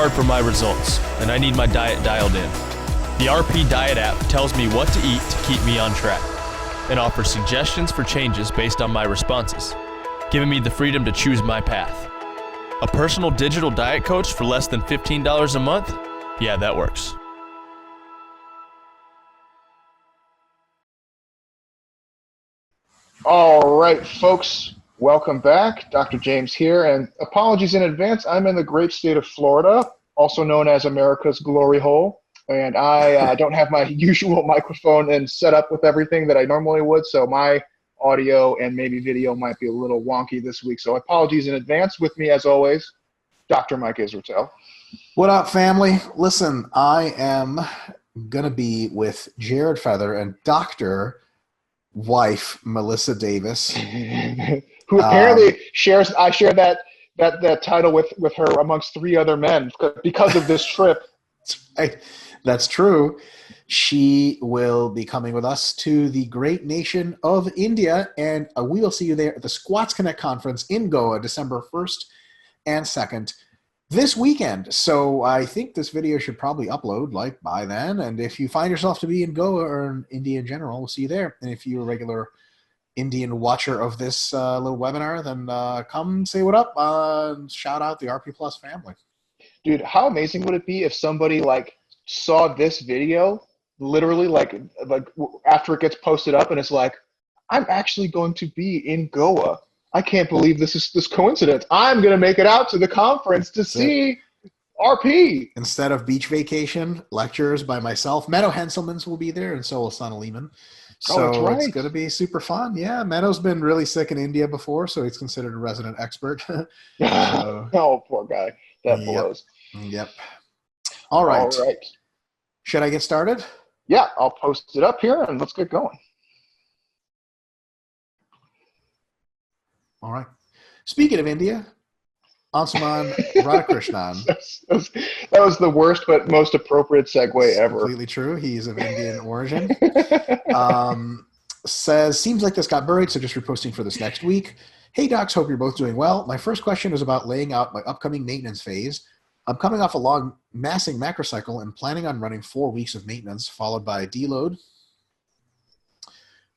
hard for my results, and I need my diet dialed in. The RP Diet app tells me what to eat to keep me on track, and offers suggestions for changes based on my responses, giving me the freedom to choose my path. A personal digital diet coach for less than $15 a month? Yeah, that works. All right, folks, welcome back. Dr. James here, and apologies in advance. I'm in the great state of Florida, also known as America's glory hole, and I don't have my usual microphone and set up with everything that I normally would, so my audio and maybe video might be a little wonky this week. So apologies in advance. With me, as always, Dr. Mike Israetel. What up, family? Listen, I am going to be with Jared Feather and Dr. wife Melissa Davis, who apparently shares that title with her amongst three other men because of this trip. That's true. She will be coming with us to the great nation of India, and we will see you there at the Squats Connect conference in Goa, December 1st and 2nd. This weekend. So I think this video should probably upload like by then. And if you find yourself to be in Goa or in India in general, we'll see you there. And if you're a regular Indian watcher of this little webinar, then come say what up. Shout out the RP Plus family. Dude, how amazing would it be if somebody like saw this video literally like after it gets posted up and it's like, I'm actually going to be in Goa. I can't believe this coincidence. I'm going to make it out to the conference to see RP. Instead of beach vacation lectures by myself, Meadow Henselmans will be there, and so will Sana Lehman. So that's right. It's going to be super fun. Yeah, Meadow's been really sick in India before, so he's considered a resident expert. Oh, poor guy. That blows. Yep. All right. All right. Should I get started? Yeah, I'll post it up here, and let's get going. All right. Speaking of India, Ansuman Radhakrishnan. That was the worst but most appropriate segue ever. Completely true. He's of Indian origin. Says, seems like this got buried, so just reposting for this next week. Hey, docs, hope you're both doing well. My first question is about laying out my upcoming maintenance phase. I'm coming off a long massing macrocycle and planning on running 4 weeks of maintenance, followed by a deload.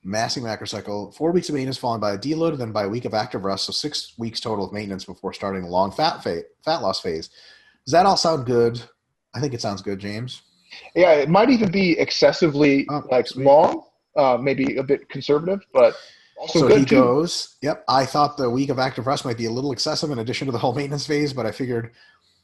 Massing macrocycle, 4 weeks of maintenance followed by a deload, then by a week of active rest, so 6 weeks total of maintenance before starting a long fat loss phase. Does that all sound good? I think it sounds good, James. Yeah, it might even be excessively long, maybe a bit conservative, but also good too. So he goes, yep, I thought the week of active rest might be a little excessive in addition to the whole maintenance phase, but I figured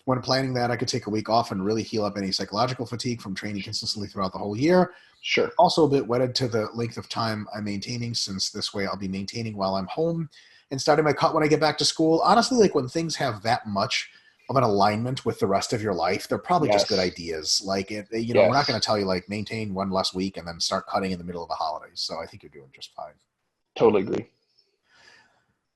when planning that I could take a week off and really heal up any psychological fatigue from training consistently throughout the whole year. Sure. Also a bit wedded to the length of time I'm maintaining, since this way I'll be maintaining while I'm home and starting my cut when I get back to school. Honestly, like when things have that much of an alignment with the rest of your life, they're probably just good ideas. Like, we're not going to tell you like maintain one less week and then start cutting in the middle of the holidays. So I think you're doing just fine. Totally agree.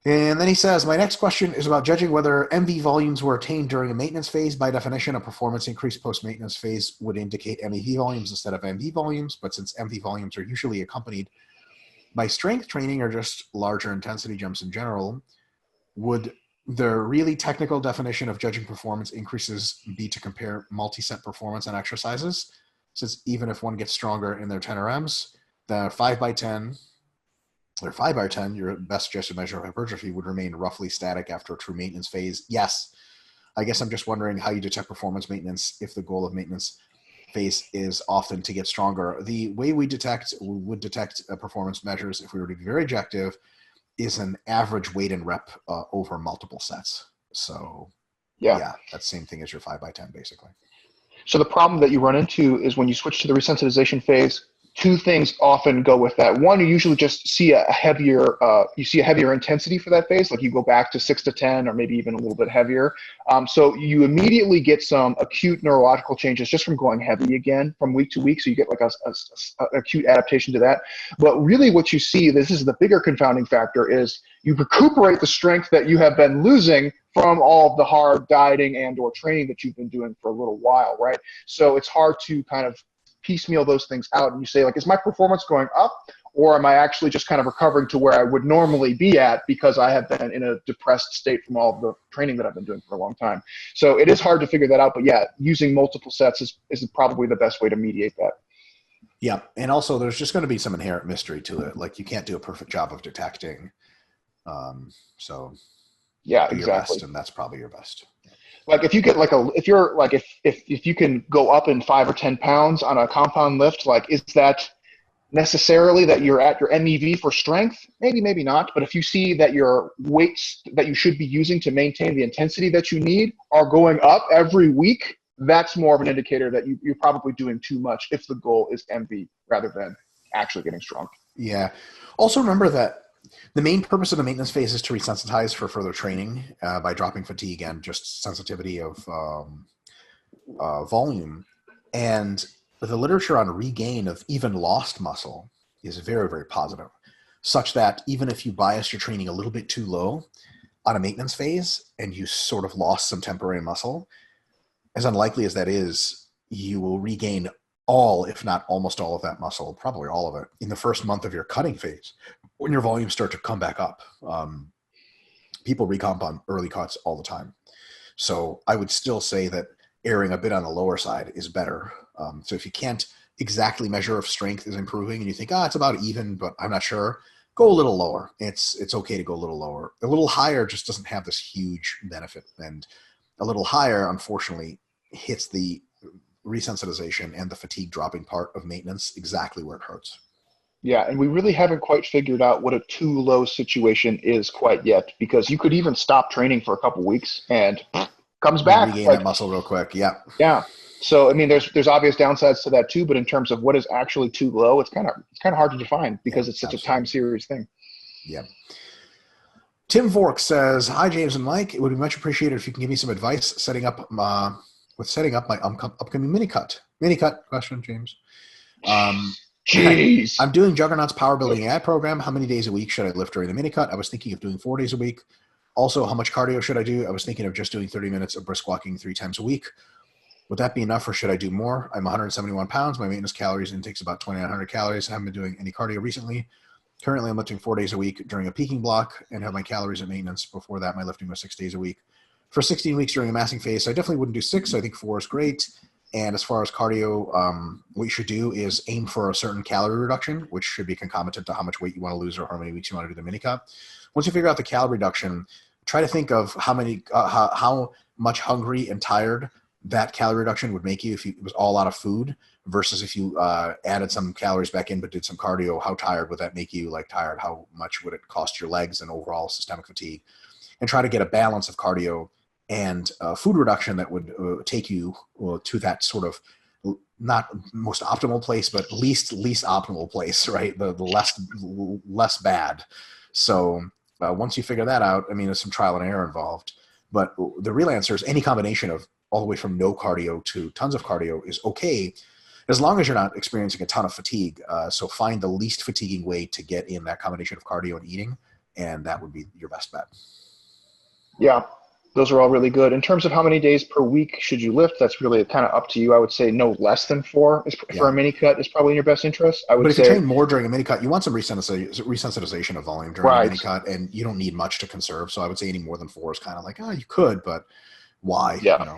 And then he says, my next question is about judging whether MV volumes were attained during a maintenance phase. By definition, a performance increase post-maintenance phase would indicate MEV volumes instead of MV volumes. But since MV volumes are usually accompanied by strength training or just larger intensity jumps in general, would the really technical definition of judging performance increases be to compare multi-set performance on exercises? Since even if one gets stronger in their 10RMs, the 5x10 or 5x10, your best suggested measure of hypertrophy, would remain roughly static after a true maintenance phase. Yes. I guess I'm just wondering how you detect performance maintenance if the goal of maintenance phase is often to get stronger. The way we would detect performance measures, if we were to be very objective, is an average weight and rep over multiple sets. So yeah, that's the same thing as your 5x10 basically. So the problem that you run into is when you switch to the resensitization phase, two things often go with that. One, you usually just see a heavier intensity for that phase. Like you go back to 6 to 10 or maybe even a little bit heavier. So you immediately get some acute neurological changes just from going heavy again from week to week. So you get like a acute adaptation to that. But really what you see, this is the bigger confounding factor, is you recuperate the strength that you have been losing from all of the hard dieting and or training that you've been doing for a little while, right? So it's hard to kind of piecemeal those things out and you say, like, is my performance going up or am I actually just kind of recovering to where I would normally be at because I have been in a depressed state from all of the training that I've been doing for a long time? So it is hard to figure that out, but yeah, using multiple sets is probably the best way to mediate that. Yeah, and also there's just going to be some inherent mystery to it. Like you can't do a perfect job of detecting. So yeah, do your exactly. best, and that's probably your best. Like if you get like if you can go up in 5 or 10 pounds on a compound lift, like is that necessarily that you're at your MEV for strength? Maybe, maybe not. But if you see that your weights that you should be using to maintain the intensity that you need are going up every week, that's more of an indicator that you're probably doing too much if the goal is MV rather than actually getting strong. Yeah. Also remember that the main purpose of the maintenance phase is to resensitize for further training by dropping fatigue and just sensitivity of volume. And the literature on regain of even lost muscle is very, very positive, such that even if you bias your training a little bit too low on a maintenance phase and you sort of lost some temporary muscle, as unlikely as that is, you will regain all, if not almost all of that muscle, probably all of it, in the first month of your cutting phase when your volumes start to come back up. People recomp on early cuts all the time. So I would still say that erring a bit on the lower side is better. So if you can't exactly measure if strength is improving and you think, it's about even, but I'm not sure, go a little lower. It's okay to go a little lower. A little higher just doesn't have this huge benefit. And a little higher, unfortunately, hits the resensitization and the fatigue dropping part of maintenance exactly where it hurts. Yeah, and we really haven't quite figured out what a too low situation is quite yet, because you could even stop training for a couple weeks and comes back. Regain that muscle real quick. Yeah. Yeah. So I mean, there's obvious downsides to that too, but in terms of what is actually too low, it's kind of hard to define because it's such absolutely. A time series thing. Yeah. Tim Vork says, "Hi James and Mike. It would be much appreciated if you can give me some advice setting up my upcoming mini cut. Mini cut question, James. Jeez. I'm doing Juggernaut's power building ad program. How many days a week should I lift during the mini cut? I was thinking of doing 4 days a week. Also, how much cardio should I do? I was thinking of just doing 30 minutes of brisk walking 3 times a week. Would that be enough or should I do more? I'm 171 pounds. My maintenance calories intake's about 2,900 calories. I haven't been doing any cardio recently. Currently, I'm lifting 4 days a week during a peaking block and have my calories at maintenance. Before that, my lifting was 6 days a week. For 16 weeks during a massing phase, I definitely wouldn't do 6. So I think 4 is great. And as far as cardio, what you should do is aim for a certain calorie reduction, which should be concomitant to how much weight you want to lose or how many weeks you want to do the mini cut. Once you figure out the calorie reduction, try to think of how much hungry and tired that calorie reduction would make you if it was all out of food versus if you added some calories back in but did some cardio. How tired would that make you? Like tired, how much would it cost your legs and overall systemic fatigue? And try to get a balance of cardio and food reduction that would take you to that sort of not most optimal place, but least optimal place, right? The less bad. So once you figure that out, I mean, there's some trial and error involved, but the real answer is any combination of all the way from no cardio to tons of cardio is okay, as long as you're not experiencing a ton of fatigue. So find the least fatiguing way to get in that combination of cardio and eating, and that would be your best bet. Yeah, those are all really good. In terms of how many days per week should you lift, that's really kind of up to you. I would say no less than 4 for a mini cut is probably in your best interest. But if you train more during a mini cut, you want some resensitization of volume during a mini cut, and you don't need much to conserve. So I would say any more than 4 is kind of like, you could, but why? Yeah.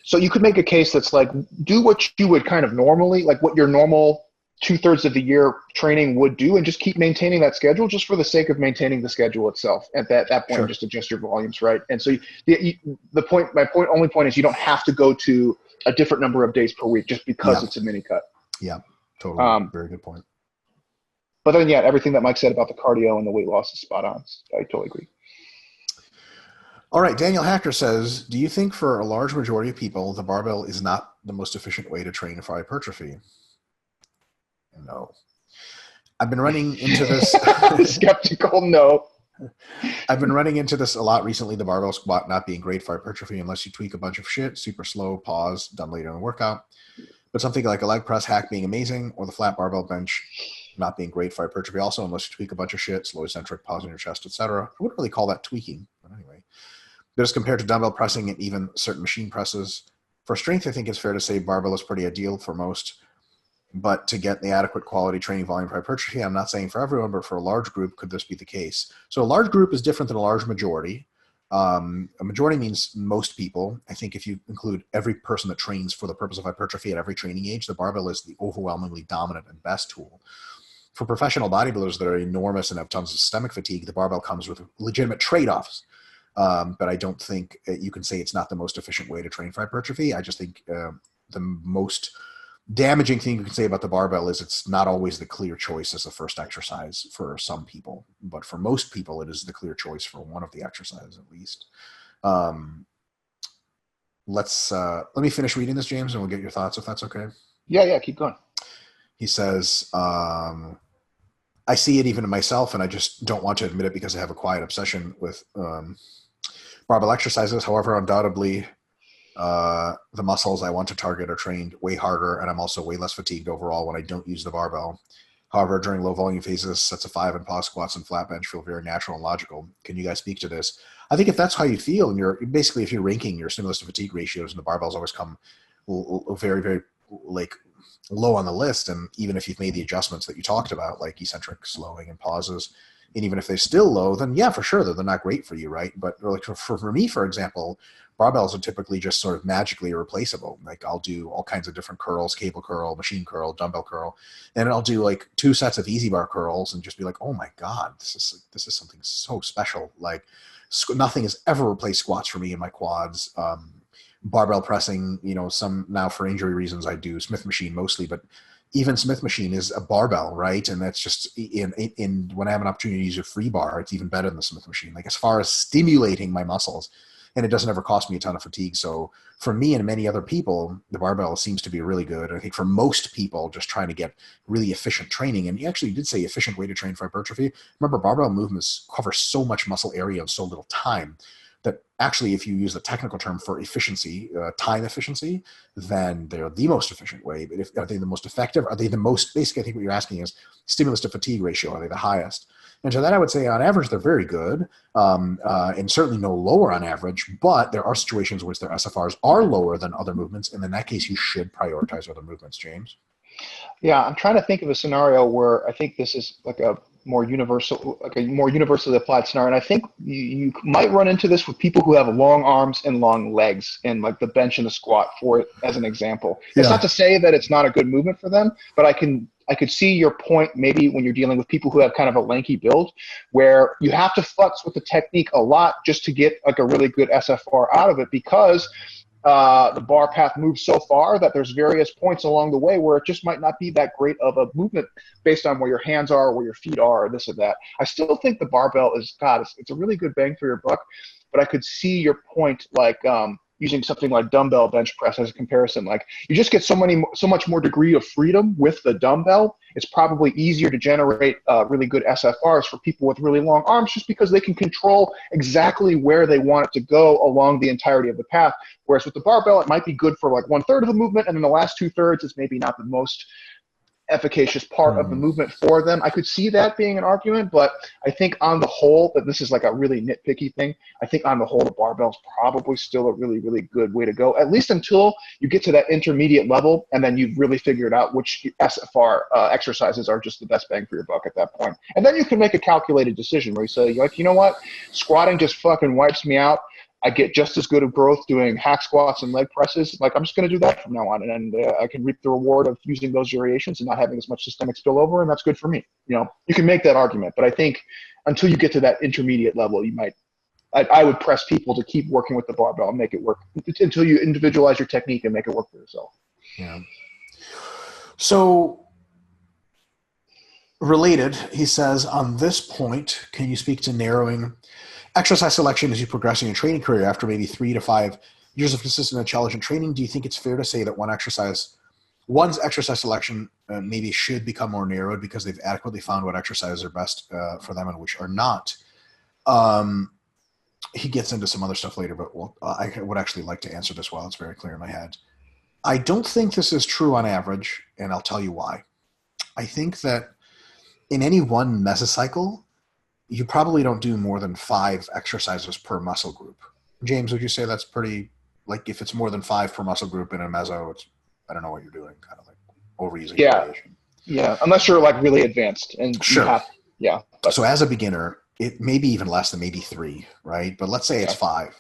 So you could make a case that's like, do what you would kind of normally, like what your normal 2/3 of the year training would do, and just keep maintaining that schedule just for the sake of maintaining the schedule itself. At that point, sure. Just adjust your volumes, right? And so my only point is you don't have to go to a different number of days per week just because it's a mini cut. Yeah, totally. Very good point. But then, everything that Mike said about the cardio and the weight loss is spot on. I totally agree. All right, Daniel Hacker says, do you think for a large majority of people, the barbell is not the most efficient way to train for hypertrophy? No. I've been running into this. Skeptical, no. I've been running into this a lot recently, the barbell squat not being great for hypertrophy unless you tweak a bunch of shit, super slow, pause, done later in the workout. But something like a leg press hack being amazing, or the flat barbell bench not being great for hypertrophy also, unless you tweak a bunch of shit, slow eccentric, pause in your chest, etc. I wouldn't really call that tweaking, but anyway. But as compared to dumbbell pressing and even certain machine presses, for strength, I think it's fair to say barbell is pretty ideal for most. But to get the adequate quality training volume for hypertrophy, I'm not saying for everyone, but for a large group, could this be the case? So a large group is different than a large majority. A majority means most people. I think if you include every person that trains for the purpose of hypertrophy at every training age, the barbell is the overwhelmingly dominant and best tool. For professional bodybuilders that are enormous and have tons of systemic fatigue, the barbell comes with legitimate trade-offs. But I don't think you can say it's not the most efficient way to train for hypertrophy. I just think the most damaging thing you can say about the barbell is it's not always the clear choice as the first exercise for some people, but for most people, it is the clear choice for one of the exercises at least. Let me finish reading this, James, and we'll get your thoughts if that's okay. Yeah, keep going. He says, I see it even in myself, and I just don't want to admit it because I have a quiet obsession with barbell exercises. However, undoubtedly, the muscles I want to target are trained way harder, and I'm also way less fatigued overall when I don't use the barbell. However, during low volume phases, sets of 5 and pause squats and flat bench feel very natural and logical. Can you guys speak to this? I think if that's how you feel, and if you're ranking your stimulus to fatigue ratios, and the barbells always come very, very like low on the list, and even if you've made the adjustments that you talked about, like eccentric slowing and pauses, and even if they're still low, then yeah, for sure, they're not great for you, right? But like for me, for example, barbells are typically just sort of magically replaceable. Like I'll do all kinds of different curls, cable curl, machine curl, dumbbell curl, and I'll do like 2 sets of easy bar curls and just be like, oh my God, this is something so special. Like nothing has ever replaced squats for me in my quads. Barbell pressing, some now for injury reasons I do Smith machine mostly, but even Smith machine is a barbell, right? And that's just in when I have an opportunity to use a free bar, it's even better than the Smith machine. Like as far as stimulating my muscles, and it doesn't ever cost me a ton of fatigue. So for me and many other people, the barbell seems to be really good. I think for most people just trying to get really efficient training, and you actually did say efficient way to train for hypertrophy. Remember, barbell movements cover so much muscle area in so little time that actually, if you use the technical term for efficiency, time efficiency, then they're the most efficient way. But are they the most effective? Are they the most, basically, I think what you're asking is stimulus to fatigue ratio. Are they the highest? And so that I would say on average, they're very good, and certainly no lower on average, but there are situations where their SFRs are lower than other movements. And in that case, you should prioritize other movements, James. Yeah, I'm trying to think of a scenario where I think this is like a more universally applied scenario. And I think you might run into this with people who have long arms and long legs, and like the bench and the squat for it as an example. Yeah. It's not to say that it's not a good movement for them, but I could see your point maybe when you're dealing with people who have kind of a lanky build, where you have to futz with the technique a lot just to get like a really good SFR out of it, because the bar path moves so far that there's various points along the way where it just might not be that great of a movement based on where your hands are, where your feet are, or this or that. I still think the barbell is, it's a really good bang for your buck, but I could see your point, like using something like dumbbell bench press as a comparison. Like you just get so much more degree of freedom with the dumbbell. It's probably easier to generate really good SFRs for people with really long arms, just because they can control exactly where they want it to go along the entirety of the path. Whereas with the barbell, it might be good for like 1/3 of the movement, and then the last 2/3 is maybe not the most efficacious part of the movement for them. I could see that being an argument, but I think on the whole, that this is like a really nitpicky thing. I think on the whole, the barbell's probably still a really, really good way to go, at least until you get to that intermediate level, and then you've really figured out which SFR exercises are just the best bang for your buck at that point. And then you can make a calculated decision where you say, like, you know what, squatting just fucking wipes me out. I get just as good of growth doing hack squats and leg presses. Like, I'm just going to do that from now on, and I can reap the reward of using those variations and not having as much systemic spillover, and that's good for me. You can make that argument, but I think until you get to that intermediate level, I would press people to keep working with the barbell and make it work until you individualize your technique and make it work for yourself. Yeah. So related, he says, on this point, can you speak to narrowing exercise selection as you progress in your training career after maybe 3 to 5 years of consistent and challenging training? Do you think it's fair to say that one's exercise selection maybe should become more narrowed because they've adequately found what exercises are best for them and which are not? He gets into some other stuff later, but I would actually like to answer this while it's very clear in my head. I don't think this is true on average, and I'll tell you why. I think that in any one mesocycle, you probably don't do more than 5 exercises per muscle group. James, would you say that's pretty, like if it's more than 5 per muscle group in a meso, I don't know what you're doing, kind of like. overusing Yeah. variation. Yeah. Unless you're like really advanced and Sure. you have, yeah. But, So as a beginner, it may be even less than maybe 3, right? But let's say it's 5.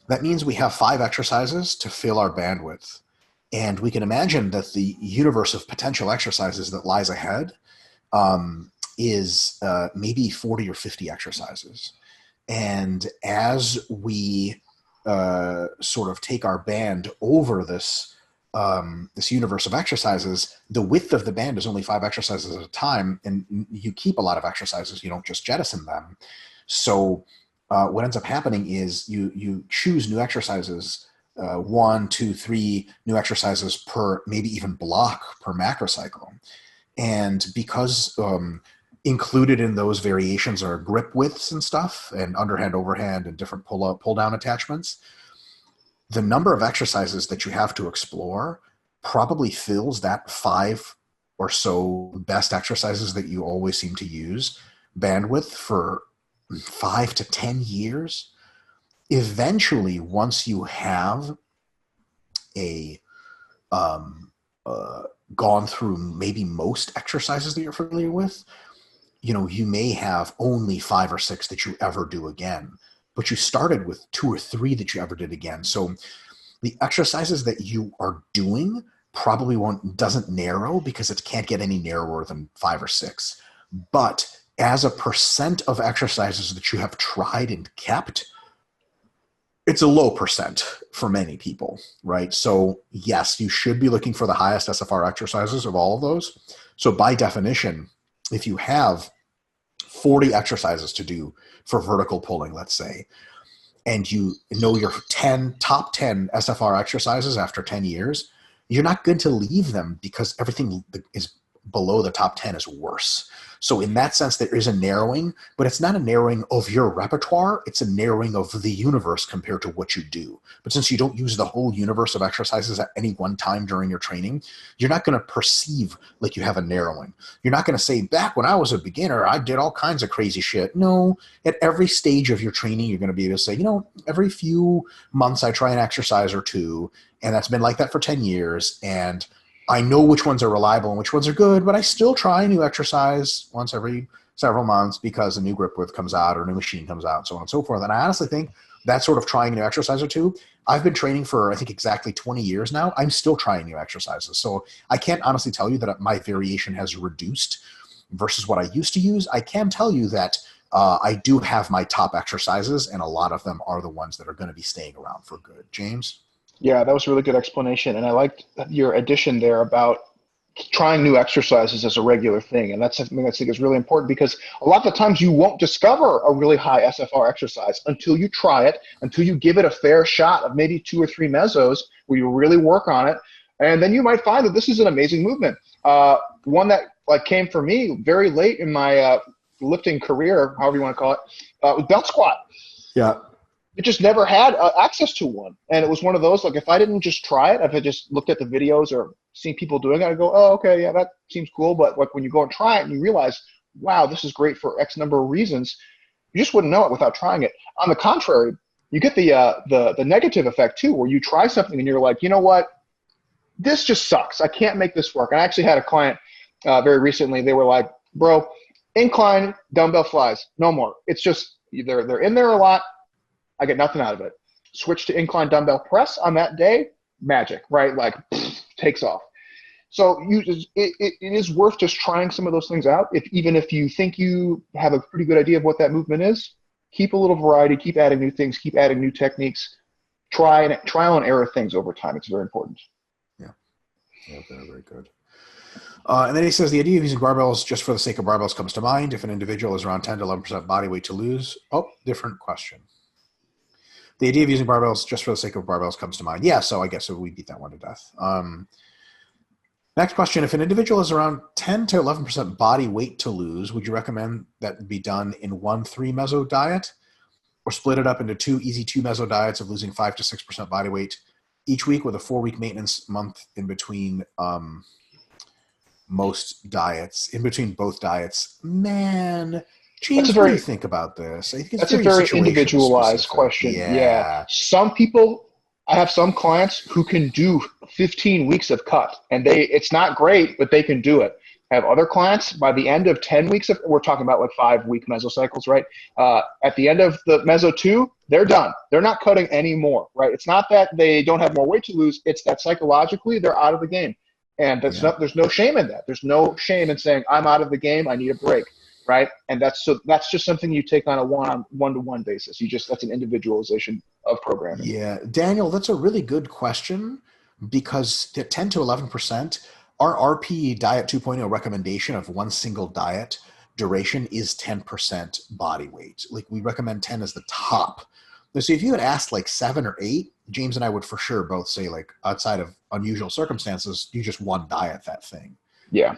That means we have 5 exercises to fill our bandwidth. And we can imagine that the universe of potential exercises that lies ahead is maybe 40 or 50 exercises. And as we sort of take our band over this this universe of exercises, the width of the band is only 5 exercises at a time, and you keep a lot of exercises. You don't just jettison them. So what ends up happening is you choose new exercises, 1, 2, 3 new exercises per maybe even block per macrocycle. And because included in those variations are grip widths and stuff, and underhand, overhand, and different pull down attachments, the number of exercises that you have to explore probably fills that 5 or so best exercises that you always seem to use bandwidth for 5 to 10 years. Eventually, once you have gone through maybe most exercises that you're familiar with, you may have only 5 or 6 that you ever do again, but you started with 2 or 3 that you ever did again. So the exercises that you are doing probably doesn't narrow because it can't get any narrower than 5 or 6. But as a percent of exercises that you have tried and kept, it's a low percent for many people, right? So yes, you should be looking for the highest SFR exercises of all of those. So by definition, if you have 40 exercises to do for vertical pulling, let's say, and you know your top 10 SFR exercises after 10 years, you're not going to leave them because everything is below the top 10 is worse. So in that sense, there is a narrowing, but it's not a narrowing of your repertoire. It's a narrowing of the universe compared to what you do. But since you don't use the whole universe of exercises at any one time during your training, you're not going to perceive like you have a narrowing. You're not going to say, back when I was a beginner, I did all kinds of crazy shit. No, at every stage of your training, you're going to be able to say, every few months I try an exercise or two, and that's been like that for 10 years. And I know which ones are reliable and which ones are good, but I still try a new exercise once every several months because a new grip width comes out or a new machine comes out, so on and so forth. And I honestly think that sort of trying a new exercise or two, I've been training for, I think, exactly 20 years now. I'm still trying new exercises. So I can't honestly tell you that my variation has reduced versus what I used to use. I can tell you that I do have my top exercises, and a lot of them are the ones that are going to be staying around for good. James? Yeah, that was a really good explanation. And I liked your addition there about trying new exercises as a regular thing. And that's something I think is really important because a lot of the times you won't discover a really high SFR exercise until you try it, until you give it a fair shot of maybe 2 or 3 mesos where you really work on it. And then you might find that this is an amazing movement. One that came for me very late in my lifting career, however you want to call it, was belt squat. Yeah. It just never had access to one. And it was one of those, if I didn't just try it, if I just looked at the videos or seen people doing it, I'd go, oh, okay, yeah, that seems cool. But when you go and try it and you realize, wow, this is great for X number of reasons, you just wouldn't know it without trying it. On the contrary, you get the negative effect too, where you try something and you're like, you know what, this just sucks. I can't make this work. And I actually had a client very recently. They were like, bro, incline dumbbell flies, no more. It's just they're in there a lot. I get nothing out of it. Switch to incline dumbbell press on that day, magic, right? Takes off. So it is worth just trying some of those things out. Even if you think you have a pretty good idea of what that movement is, keep a little variety, keep adding new things, keep adding new techniques. Trial and error things over time. It's very important. Yeah, very, very good. And then he says the idea of using barbells just for the sake of barbells comes to mind. If an individual is around 10 to 11% body weight to lose. Oh, different question. The idea of using barbells just for the sake of barbells comes to mind. Yeah, so I guess we beat that one to death. Next question. If an individual is around 10 to 11% body weight to lose, would you recommend that be done in 1 3-meso diet or split it up into 2 easy 2-meso diets of losing 5 to 6% body weight each week with a 4-week maintenance month in between most diets, in between both diets? Man, James, what do you think about this? I think it's that's a very situational individualized specific. question. Yeah. Some people, I have some clients who can do 15 weeks of cut, and it's not great, but they can do it. I have other clients by the end of 10 weeks of, we're talking about like 5-week mesocycles, right? At the end of the meso 2, they're done. They're not cutting anymore, right? It's not that they don't have more weight to lose. It's that psychologically they're out of the game. And there's no shame in that. There's no shame in saying, I'm out of the game. I need a break, right? And that's just something you take on a one-to-one basis. That's an individualization of programming. Yeah, Daniel, that's a really good question, because the 10 to 11%, our RP Diet 2.0 recommendation of one single diet duration is 10% body weight. Like, we recommend 10 as the top. So if you had asked like 7 or 8, James and I would for sure both say, like, outside of unusual circumstances, you just one diet that thing. Yeah.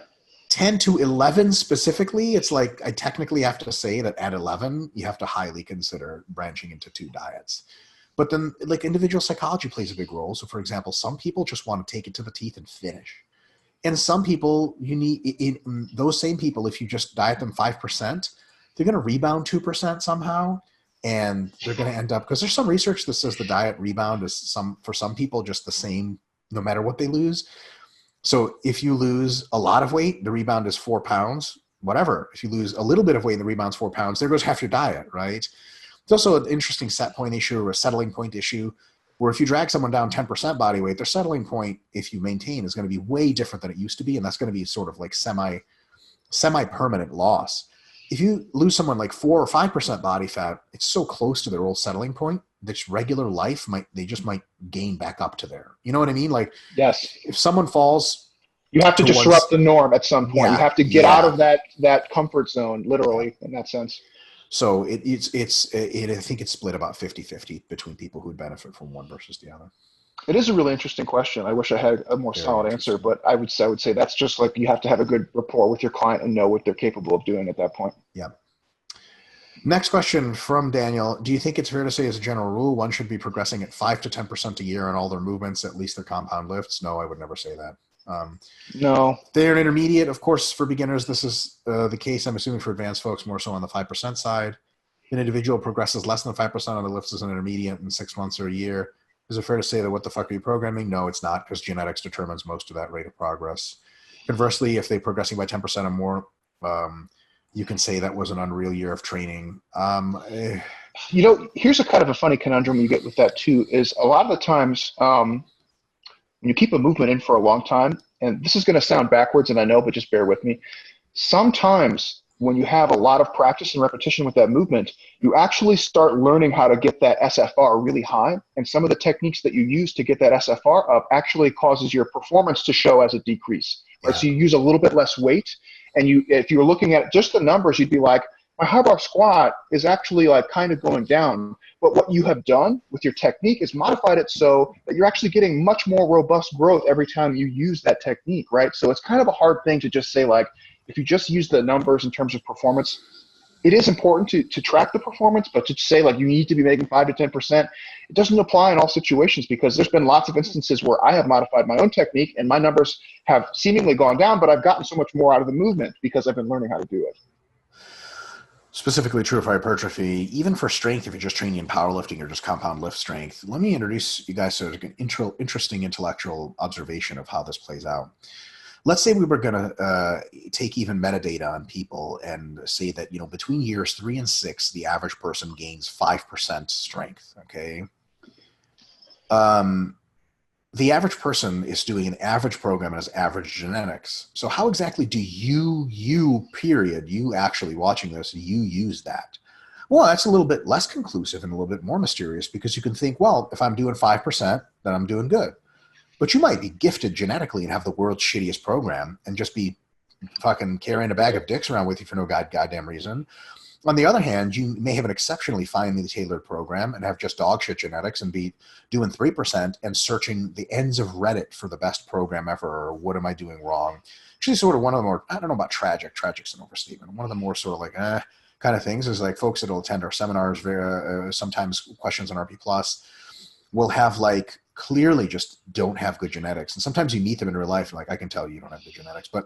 10 to 11 specifically, it's like I technically have to say that at 11, you have to highly consider branching into 2 diets. But then, like, individual psychology plays a big role. So, for example, some people just want to take it to the teeth and finish. And some people, those same people, if you just diet them 5%, they're going to rebound 2% somehow. And they're going to end up, because there's some research that says the diet rebound is for some people just the same no matter what they lose. So if you lose a lot of weight, the rebound is 4 pounds, whatever. If you lose a little bit of weight, the rebound's 4 pounds, there goes half your diet, right? It's also an interesting set point issue or a settling point issue, where if you drag someone down 10% body weight, their settling point, if you maintain, is going to be way different than it used to be. And that's going to be sort of like semi-permanent loss. If you lose someone like 4 or 5% body fat, it's so close to their old settling point that regular life they just might gain back up to there. You know what I mean? Like, yes, if someone falls, you have to disrupt the norm at some point. Yeah, you have to get out of that comfort zone, literally, in that sense. So I think it's split about 50-50 between people who would benefit from one versus the other. It is a really interesting question. I wish I had a more solid answer, but I would say that's just like, you have to have a good rapport with your client and know what they're capable of doing at that point. Yeah. Next question from Daniel. Do you think it's fair to say, as a general rule, one should be progressing at 5 to 10% a year on all their movements, at least their compound lifts? No, I would never say that. No. They're intermediate. Of course, for beginners, this is the case. I'm assuming for advanced folks, more so on the 5% side. An individual progresses less than 5% on the lifts as an intermediate in 6 months or a year. Is it fair to say that what the fuck are you programming? No, it's not, because genetics determines most of that rate of progress. Conversely, if they're progressing by 10% or more, you can say that was an unreal year of training. Here's a kind of a funny conundrum you get with that too, is a lot of the times when you keep a movement in for a long time, and this is going to sound backwards, and I know, but just bear with me. Sometimes when you have a lot of practice and repetition with that movement, you actually start learning how to get that SFR really high. And some of the techniques that you use to get that SFR up actually causes your performance to show as a decrease. Right? So you use a little bit less weight. And if you were looking at just the numbers, you'd be like, my high bar squat is actually like kind of going down. But what you have done with your technique is modified it so that you're actually getting much more robust growth every time you use that technique, right? So it's kind of a hard thing to just say, like, if you just use the numbers in terms of performance, it is important to track the performance, but to say like you need to be making 5 to 10%, it doesn't apply in all situations, because there's been lots of instances where I have modified my own technique and my numbers have seemingly gone down, but I've gotten so much more out of the movement because I've been learning how to do it. Specifically true for hypertrophy, even for strength, if you're just training in powerlifting or just compound lift strength. Let me introduce you guys to an interesting intellectual observation of how this plays out. Let's say we were going to take even metadata on people and say that, between years 3 and 6, the average person gains 5% strength, okay? The average person is doing an average program and has average genetics. So how exactly do you actually watching this, you use that? Well, that's a little bit less conclusive and a little bit more mysterious, because you can think, well, if I'm doing 5%, then I'm doing good. But you might be gifted genetically and have the world's shittiest program and just be fucking carrying a bag of dicks around with you for no goddamn reason. On the other hand, you may have an exceptionally finely tailored program and have just dog shit genetics and be doing 3% and searching the ends of Reddit for the best program ever, or what am I doing wrong? Actually, sort of one of the more, I don't know about tragic's an overstatement. One of the more sort of like, kind of things is like folks that will attend our seminars, sometimes questions on RP Plus, will have like clearly just don't have good genetics. And sometimes you meet them in real life and like, I can tell you don't have good genetics, but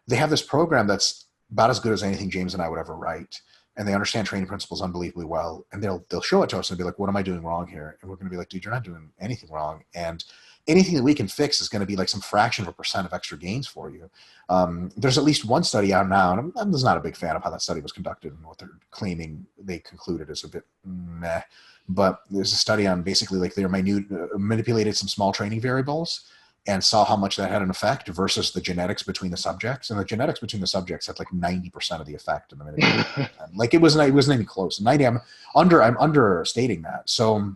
they have this program that's about as good as anything James and I would ever write. and they understand training principles unbelievably well, and they'll show it to us and be like, what am I doing wrong here? And we're going to be like, dude, you're not doing anything wrong. And anything that we can fix is going to be like some fraction of a percent of extra gains for you. There's at least one study out now, and I'm just not a big fan of how that study was conducted and what they're claiming they concluded is a bit meh. But there's a study on basically like they manipulated some small training variables and saw how much that had an effect versus the genetics between the subjects. And the genetics between the subjects had like 90% of the effect in the manipulation. Like it wasn't even close. 90, I'm understating that. So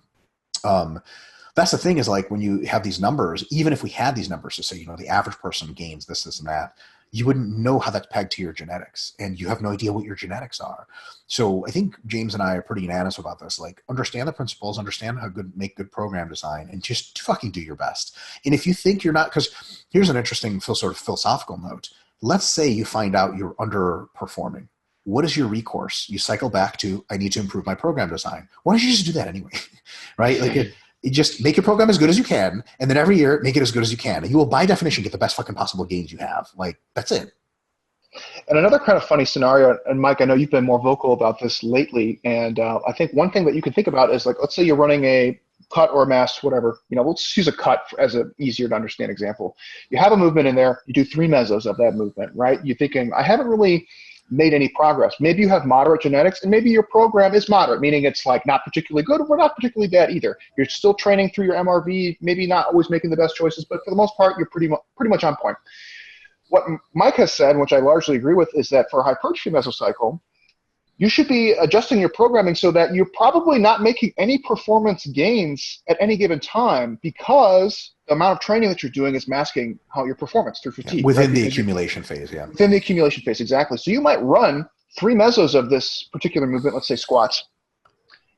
that's the thing is like when you have these numbers, even if we had these numbers to say, the average person gains this and that, you wouldn't know how that's pegged to your genetics, and you have no idea what your genetics are. So I think James and I are pretty unanimous about this. Like, understand the principles, understand how make good program design, and just fucking do your best. And if you think you're not, because here's an interesting sort of philosophical note. Let's say you find out you're underperforming. What is your recourse? You cycle back to, I need to improve my program design. Why don't you just do that anyway? Right? Like you just make your program as good as you can, and then every year make it as good as you can. And you will, by definition, get the best fucking possible gains you have. Like, that's it. And another kind of funny scenario, and Mike, I know you've been more vocal about this lately, and I think one thing that you can think about is like, let's say you're running a cut or a mass, whatever. Let's just use a cut as an easier to understand example. You have a movement in there. You do 3 mesos of that movement, right? You're thinking, I haven't really made any progress. Maybe you have moderate genetics, and maybe your program is moderate, meaning it's like not particularly good or not particularly bad either. You're still training through your MRV, maybe not always making the best choices, but for the most part, you're pretty much on point. What Mike has said, which I largely agree with, is that for a hypertrophy mesocycle, you should be adjusting your programming so that you're probably not making any performance gains at any given time because the amount of training that you're doing is masking how your performance through fatigue. Within the accumulation phase, yeah. Within the accumulation phase, exactly. So you might run 3 mesos of this particular movement, let's say squats,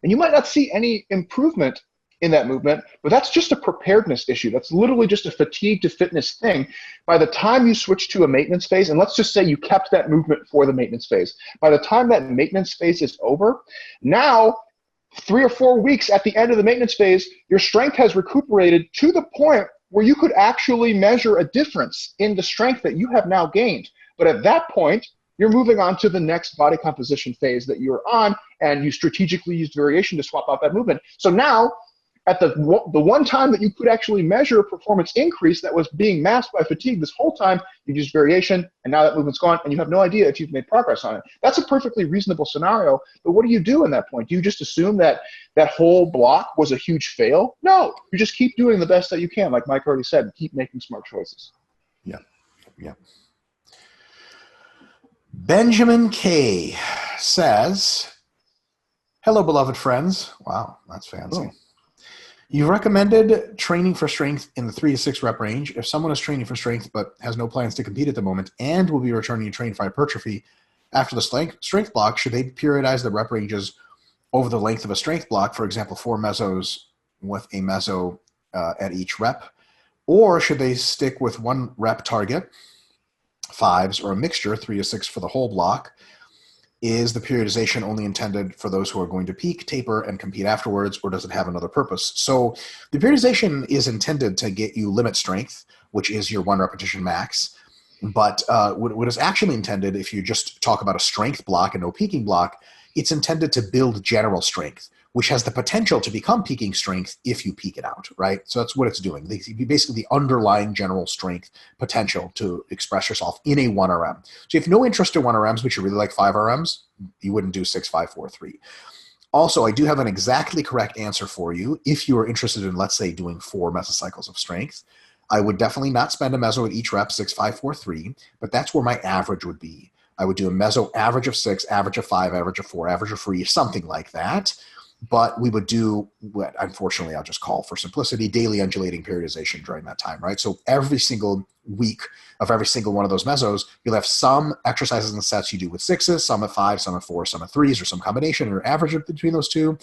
and you might not see any improvement in that movement, but that's just a preparedness issue. That's literally just a fatigue to fitness thing. By the time you switch to a maintenance phase, and let's just say you kept that movement for the maintenance phase, by the time that maintenance phase is over, now 3 or 4 weeks at the end of the maintenance phase, your strength has recuperated to the point where you could actually measure a difference in the strength that you have now gained. But at that point, you're moving on to the next body composition phase that you're on, and you strategically used variation to swap out that movement. So now, at the one time that you could actually measure a performance increase that was being masked by fatigue this whole time, you used variation, and now that movement's gone, and you have no idea if you've made progress on it. That's a perfectly reasonable scenario, but what do you do in that point? Do you just assume that that whole block was a huge fail? No, you just keep doing the best that you can, like Mike already said, and keep making smart choices. Yeah. Benjamin K. says, hello, beloved friends. Wow, that's fancy. Oh. You recommended training for strength in the 3 to 6 rep range. If someone is training for strength but has no plans to compete at the moment and will be returning to train for hypertrophy after the strength block, should they periodize the rep ranges over the length of a strength block, for example, 4 mesos with a meso at each rep? Or should they stick with 1 rep target, 5s, or a mixture, 3 to 6 for the whole block? Is the periodization only intended for those who are going to peak, taper, and compete afterwards, or does it have another purpose? So the periodization is intended to get you limit strength, which is your 1 repetition max. But what is actually intended, if you just talk about a strength block and no peaking block, it's intended to build general strength, which has the potential to become peaking strength if you peak it out, right? So that's what it's doing. Basically, the underlying general strength potential to express yourself in a 1 RM. So if you have no interest in 1 RMs, but you really like 5 RMs, you wouldn't do 6, 5, 4, 3. Also, I do have an exactly correct answer for you. If you are interested in, let's say, doing 4 mesocycles of strength, I would definitely not spend a meso at each rep, 6, 5, 4, 3, but that's where my average would be. I would do a meso average of 6, average of 5, average of 4, average of 3, something like that. But we would do what, unfortunately, I'll just call for simplicity, daily undulating periodization during that time, right? So every single week of every single one of those mesos, you'll have some exercises and sets you do with 6s, some at 5, some at 4, some at 3s, or some combination or average between those two.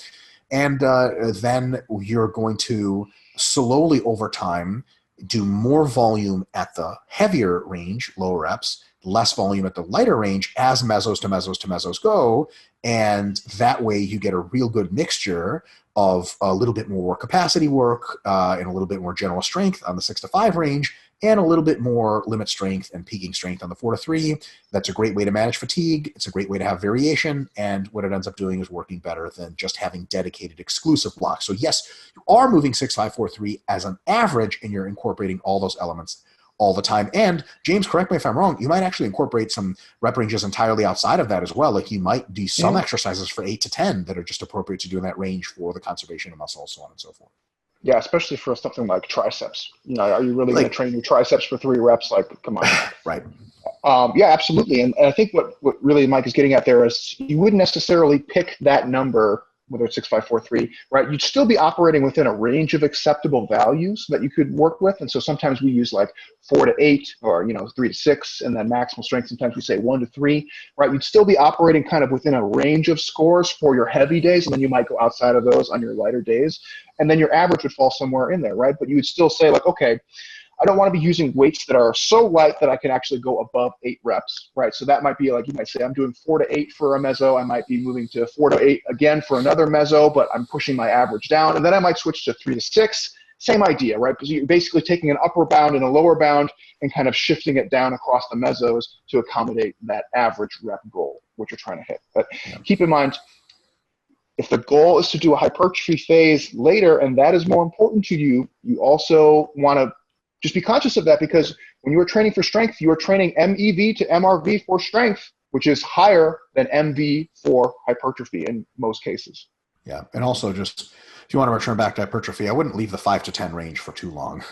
And then you're going to slowly over time do more volume at the heavier range, lower reps, less volume at the lighter range as mesos to mesos to mesos go. And that way you get a real good mixture of a little bit more capacity work and a little bit more general strength on the 6 to 5 range, and a little bit more limit strength and peaking strength on the 4 to 3. That's a great way to manage fatigue. It's a great way to have variation. And what it ends up doing is working better than just having dedicated exclusive blocks. So yes, you are moving 6, 5, 4, 3 as an average, and you're incorporating all those elements all the time. And James, correct me if I'm wrong, you might actually incorporate some rep ranges entirely outside of that as well. Like you might do some exercises for 8 to 10 that are just appropriate to do in that range for the conservation of muscle, so on and so forth. Yeah, especially for something like triceps. Are you really going to train your triceps for 3 reps? Like, come on. Right. Yeah, absolutely. And I think what really Mike is getting at there is you wouldn't necessarily pick that number, whether it's 6, 5, 4, 3, right? You'd still be operating within a range of acceptable values that you could work with. And so sometimes we use like 4 to 8 or, 3 to 6, and then maximal strength. Sometimes we say 1 to 3, right? You'd still be operating kind of within a range of scores for your heavy days. And then you might go outside of those on your lighter days. And then your average would fall somewhere in there, right? But you would still say like, okay, I don't want to be using weights that are so light that I can actually go above 8 reps, right? So that might be like, you might say, I'm doing 4 to 8 for a meso. I might be moving to 4 to 8 again for another meso, but I'm pushing my average down. And then I might switch to 3 to 6. Same idea, right? Because you're basically taking an upper bound and a lower bound and kind of shifting it down across the mesos to accommodate that average rep goal, which you're trying to hit. But keep in mind, if the goal is to do a hypertrophy phase later, and that is more important to you, you also want to just be conscious of that, because when you are training for strength, you are training MEV to MRV for strength, which is higher than MV for hypertrophy in most cases. Yeah, and also just if you want to return back to hypertrophy, I wouldn't leave the 5 to 10 range for too long.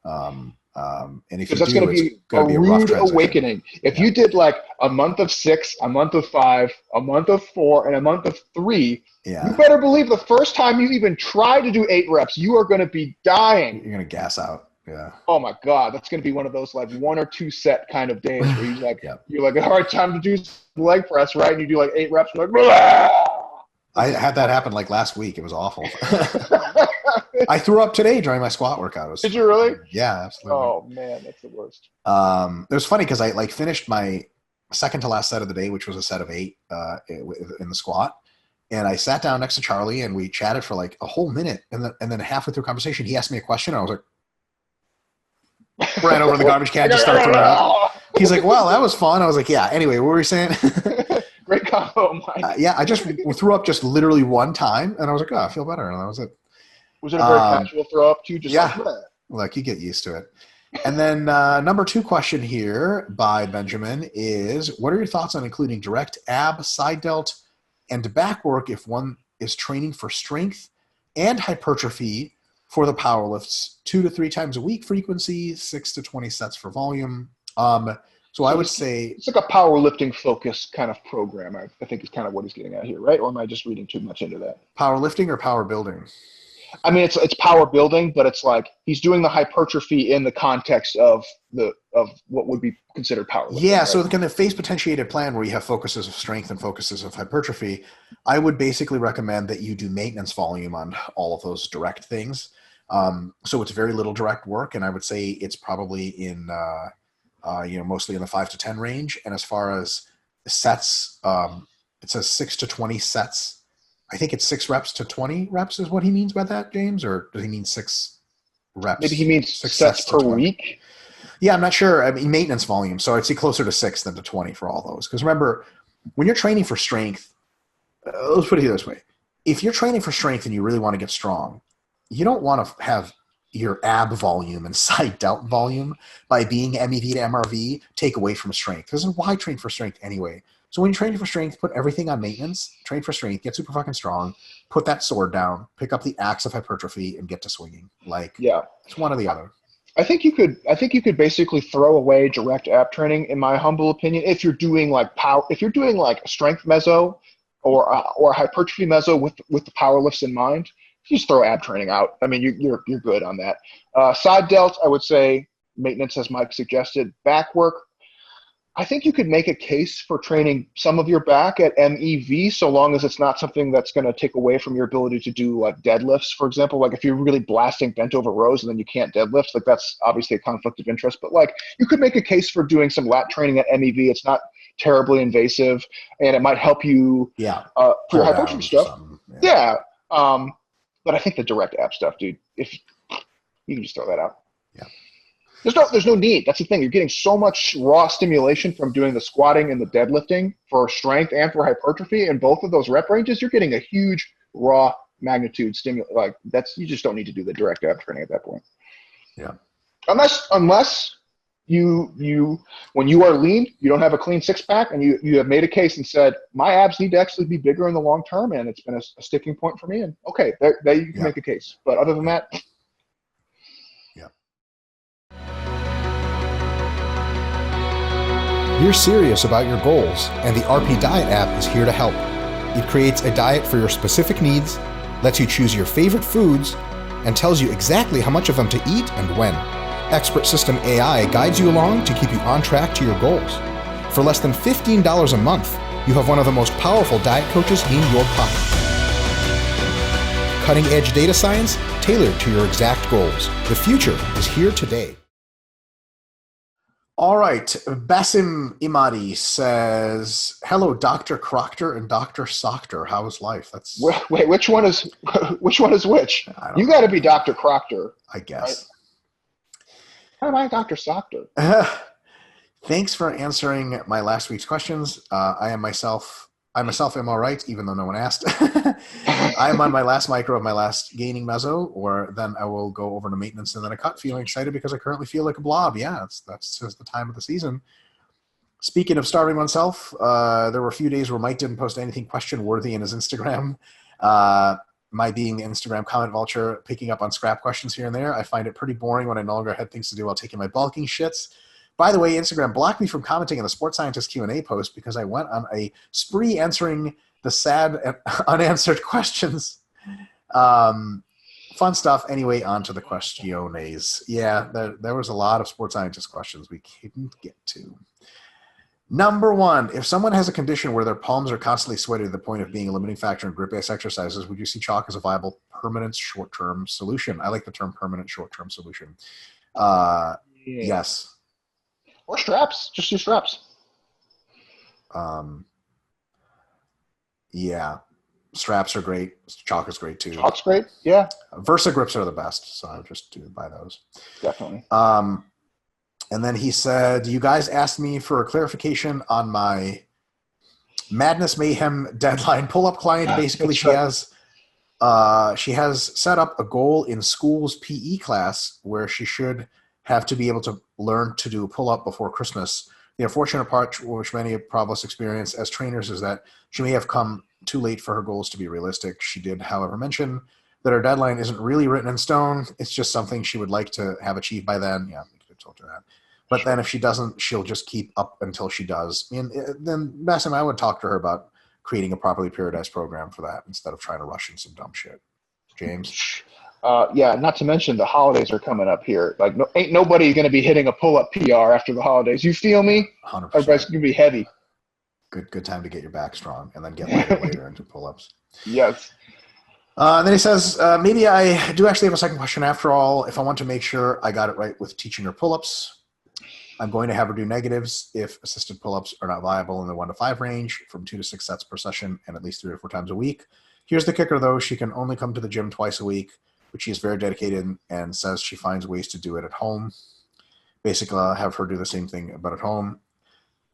And if you that's do, going to be a rude awakening. If you did like a month of 6, a month of 5, a month of 4, and a month of 3, you better believe the first time you even try to do 8 reps, you are going to be dying. You're going to gas out. Yeah. Oh my God, that's going to be one of those like 1 or 2 set kind of days where you're like, you're like, all right, time to do leg press, right? And you do like 8 reps, you're like, blah! I had that happen like last week. It was awful. I threw up today during my squat workout. Did you really? Yeah, absolutely. Oh man, that's the worst. It was funny because I like finished my second to last set of the day, which was a set of 8 in the squat. And I sat down next to Charlie and we chatted for like a whole minute. And then halfway through conversation, he asked me a question. And I was like, ran over to the garbage can, just started throwing up. He's like, well, that was fun. I was like, yeah. Anyway, what were you saying? Great combo, Mike. Yeah, I just threw up just literally one time. And I was like, oh, I feel better. And that was it. Was it a very casual throw up too? Just like you get used to it. And then number 2 question here by Benjamin is, what are your thoughts on including direct ab, side delt, and back work if one is training for strength and hypertrophy for the power lifts 2 to 3 times a week frequency, 6 to 20 sets for volume? So I would say it's like a powerlifting focused kind of program. I think is kind of what he's getting at here, right? Or am I just reading too much into that? Powerlifting or power building? I mean, it's power building, but it's like he's doing the hypertrophy in the context of what would be considered powerlifting. Yeah, right? So the kind of phase potentiated plan where you have focuses of strength and focuses of hypertrophy, I would basically recommend that you do maintenance volume on all of those direct things. So it's very little direct work, and I would say it's probably in mostly in the 5 to 10 range. And as far as sets, it says 6 to 20 sets. I think it's 6 reps to 20 reps is what he means by that, James, or does he mean 6 reps? Maybe he means 6 sets per week. Yeah, I'm not sure. I mean, maintenance volume. So I'd say closer to 6 than to 20 for all those. Because remember, when you're training for strength, let's put it this way. If you're training for strength and you really want to get strong, you don't want to have your ab volume and side delt volume by being MEV to MRV take away from strength. Because why train for strength anyway? So when you're training for strength, put everything on maintenance, train for strength, get super fucking strong, put that sword down, pick up the axe of hypertrophy, and get to swinging. It's one or the other. I think you could basically throw away direct ab training, in my humble opinion, if you're doing like a strength meso or a hypertrophy meso with the power lifts in mind. You just throw ab training out. I mean, you're good on that. Side delt, I would say maintenance, as Mike suggested. Back work, I think you could make a case for training some of your back at MEV, so long as it's not something that's going to take away from your ability to do like deadlifts, for example. Like if you're really blasting bent over rows and then you can't deadlift, like that's obviously a conflict of interest. But like you could make a case for doing some lat training at MEV. It's not terribly invasive, and it might help you for your hypertrophy stuff. Yeah. But I think the direct ab stuff, dude, if you can just throw that out. Yeah. There's no need. That's the thing. You're getting so much raw stimulation from doing the squatting and the deadlifting for strength and for hypertrophy. And both of those rep ranges, you're getting a huge raw magnitude stimulus. Like you just don't need to do the direct ab training at that point. Yeah. Unless you when you are lean, you don't have a clean six pack, and you have made a case and said my abs need to actually be bigger in the long term, and it's been a sticking point for me. And okay, there you can make a case. But other than that. You're serious about your goals, and the RP Diet app is here to help. It creates a diet for your specific needs, lets you choose your favorite foods, and tells you exactly how much of them to eat and when. Expert System AI guides you along to keep you on track to your goals. For less than $15 a month, you have one of the most powerful diet coaches in your pocket. Cutting-edge data science tailored to your exact goals. The future is here today. All right, Basim Imadi says, "Hello, Dr. Proctor and Dr. Sochter. How is life?" That's wait, which one is which? You got to be Dr. Proctor, I guess. Right? How am I Dr. Sochter? Thanks for answering my last week's questions. I myself am all right, even though no one asked. I am on my last micro of my last gaining meso, or then I will go over to maintenance and then a cut, feeling excited because I currently feel like a blob. Yeah, that's just the time of the season. Speaking of starving oneself, there were a few days where Mike didn't post anything question-worthy in his Instagram. My being the Instagram comment vulture, picking up on scrap questions here and there, I find it pretty boring when I no longer had things to do while taking my bulking shits. By the way, Instagram blocked me from commenting on the Sports Scientist Q&A post because I went on a spree answering the sad and unanswered questions. Fun stuff. Anyway, on to the questiones. Yeah, there was a lot of Sports Scientist questions we couldn't get to. Number one, if someone has a condition where their palms are constantly sweaty to the point of being a limiting factor in grip-based exercises, would you see chalk as a viable permanent short-term solution? I like the term permanent short-term solution. Yes. Or straps. Just use straps. Yeah. Straps are great. Chalk is great too. Chalk's great. Yeah. Versa grips are the best, so I would just buy those. Definitely. And then he said, you guys asked me for a clarification on my Madness Mayhem deadline pull-up client. Basically, she has set up a goal in school's PE class where she should have to be able to learn to do a pull-up before Christmas. The unfortunate part, which many of Barbells experience as trainers, is that she may have come too late for her goals to be realistic. She did, however, mention that her deadline isn't really written in stone. It's just something she would like to have achieved by then. Yeah, I could have told her that. But then if she doesn't, she'll just keep up until she does. And then, Basim, I would talk to her about creating a properly periodized program for that instead of trying to rush in some dumb shit. James? Yeah, not to mention the holidays are coming up here. Like, ain't nobody going to be hitting a pull-up PR after the holidays. You feel me? 100%. Everybody's going to be heavy. Good time to get your back strong and then get later into pull-ups. Yes. Then he says, maybe I do actually have a second question after all. If I want to make sure I got it right with teaching her pull-ups, I'm going to have her do negatives if assisted pull-ups are not viable in the 1 to 5 range from 2 to 6 sets per session and at least 3 or 4 times a week. Here's the kicker, though. She can only come to the gym twice a week, but she is very dedicated and says she finds ways to do it at home. Basically, I'll have her do the same thing, but at home.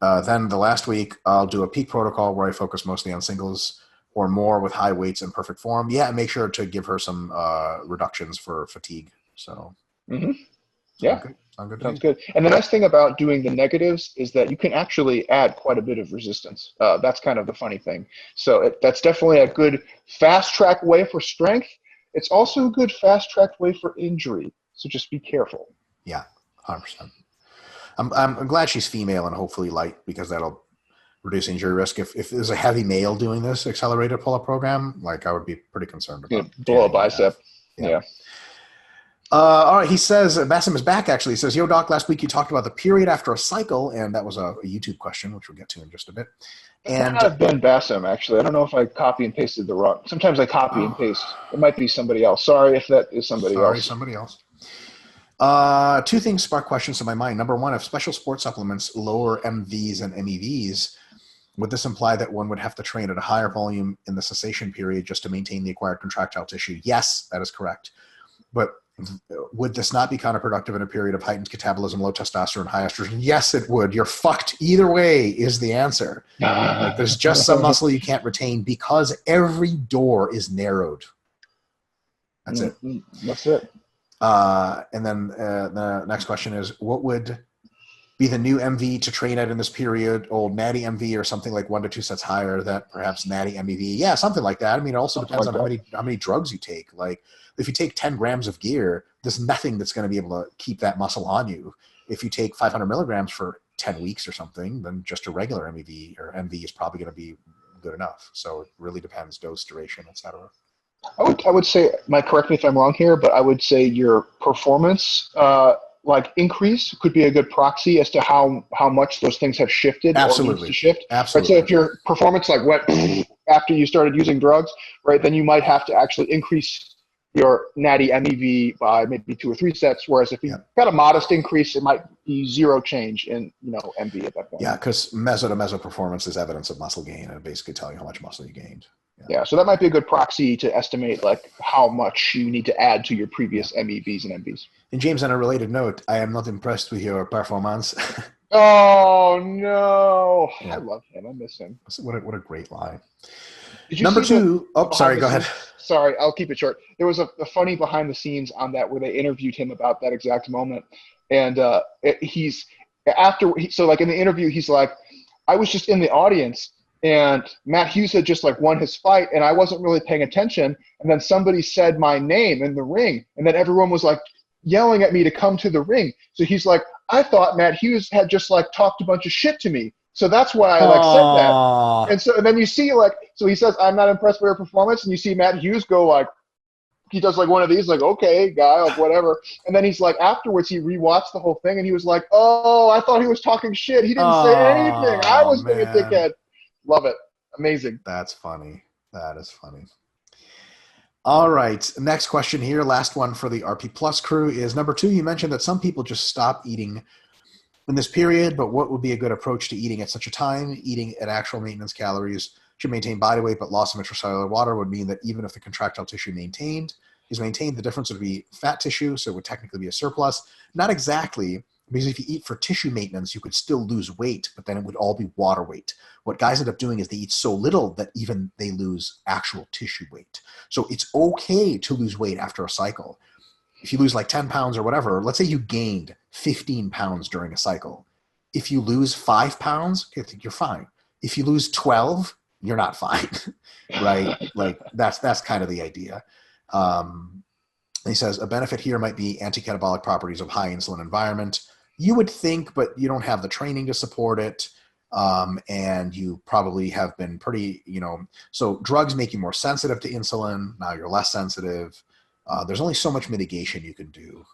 Then the last week, I'll do a peak protocol where I focus mostly on singles or more with high weights in perfect form. Yeah, and make sure to give her some reductions for fatigue. So, yeah. Sounds good. And the nice thing about doing the negatives is that you can actually add quite a bit of resistance. That's kind of the funny thing. So that's definitely a good fast-track way for strength. It's also a good fast-track way for injury. So just be careful. Yeah, 100%. I'm glad she's female and hopefully light because that'll reduce injury risk. If there's a heavy male doing this accelerated pull-up program, like I would be pretty concerned about. Blow a bicep. Yeah. All right, he says, Basim is back actually. He says, yo, Doc, last week you talked about the period after a cycle, and that was a YouTube question, which we'll get to in just a bit. And might have been Basim, actually. I don't know if I copy and pasted the wrong. Sometimes I copy and paste. It might be somebody else. Sorry if that is somebody else. Somebody else. 2 things spark questions in my mind. Number one, if special sports supplements lower MVs and MEVs, would this imply that one would have to train at a higher volume in the cessation period just to maintain the acquired contractile tissue? Yes, that is correct. But Would this not be counterproductive in a period of heightened catabolism, low testosterone, high estrogen? Yes, it would. You're fucked either way is the answer. Like there's just some muscle you can't retain because every door is narrowed. That's it. That's it. And then the next question is, what would be the new MV to train at in this period? Old natty MV or something like 1 to 2 sets higher that perhaps natty MEV. Yeah, something like that. I mean, it also depends on how many drugs you take. Like if you take 10 grams of gear, there's nothing that's going to be able to keep that muscle on you. If you take 500 milligrams for 10 weeks or something, then just a regular MEV or MV is probably going to be good enough. So it really depends, dose, duration, etc. I would say, Mike, correct me if I'm wrong here, but I would say your performance like increase could be a good proxy as to how much those things have shifted or needs to shift. Absolutely. Right? So if your performance like went after you started using drugs, right, then you might have to actually increase your natty MEV by maybe 2 or 3 sets. Whereas if you got a modest increase, it might be 0 change in MV at that point. Yeah, because meso to meso performance is evidence of muscle gain and basically telling you how much muscle you gained. Yeah, so that might be a good proxy to estimate like how much you need to add to your previous MEVs and MVs. And James, on a related note, I am not impressed with your performance. Oh no! Yeah. I love him. I miss him. What a great line. Did you Number see 2. Oh, sorry. Go ahead. Sorry, I'll keep it short. There was a funny behind the scenes on that where they interviewed him about that exact moment, and so like in the interview, he's like, I was just in the audience. And Matt Hughes had just like won his fight and I wasn't really paying attention. And then somebody said my name in the ring. And then everyone was like yelling at me to come to the ring. So he's like, I thought Matt Hughes had just like talked a bunch of shit to me. So that's why I like said that. And then you see like, so he says, I'm not impressed with your performance. And you see Matt Hughes go like, he does like one of these, like, okay, guy, like whatever. And then he's like, afterwards, he rewatched the whole thing and he was like, oh, I thought he was talking shit. He didn't say anything. I was being a dickhead. Love it. Amazing. That's funny. That is funny. All right. Next question here. Last one for the RP Plus crew is number 2. You mentioned that some people just stop eating in this period, but what would be a good approach to eating at such a time? Eating at actual maintenance calories should maintain body weight, but loss of intracellular water would mean that even if the contractile tissue is maintained, the difference would be fat tissue, so it would technically be a surplus. Not exactly, because if you eat for tissue maintenance, you could still lose weight, but then it would all be water weight. What guys end up doing is they eat so little that even they lose actual tissue weight. So it's okay to lose weight after a cycle. If you lose like 10 pounds or whatever, let's say you gained 15 pounds during a cycle. If you lose 5 pounds, I think you're fine. If you lose 12, you're not fine, right? Like that's kind of the idea. He says a benefit here might be anti-catabolic properties of high insulin environment. You would think, but you don't have the training to support it. And you probably have been pretty, so drugs make you more sensitive to insulin. Now you're less sensitive. There's only so much mitigation you can do.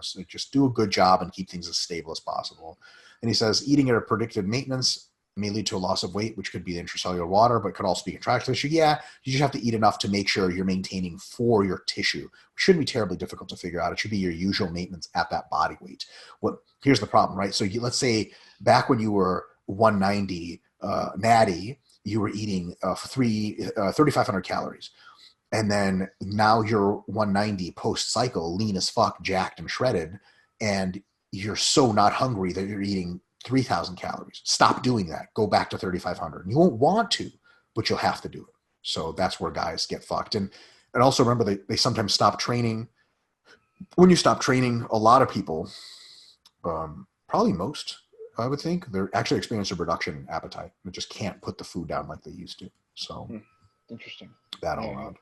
So just do a good job and keep things as stable as possible. And he says eating at a predicted maintenance may lead to a loss of weight, which could be the intracellular water, but could also be contractile tissue. Yeah, you just have to eat enough to make sure you're maintaining for your tissue, which shouldn't be terribly difficult to figure out. It should be your usual maintenance at that body weight. Here's the problem, right? So let's say back when you were 190 natty, you were eating 3,500 calories. And then now you're 190 post-cycle, lean as fuck, jacked and shredded, and you're so not hungry that you're eating 3,000 calories. Stop doing that. Go back to 3,500. You won't want to, but you'll have to do it. So that's where guys get fucked. And also remember, they sometimes stop training. When you stop training, a lot of people, probably most, I would think, they're actually experiencing a reduction in appetite. They just can't put the food down like they used to. So interesting. That all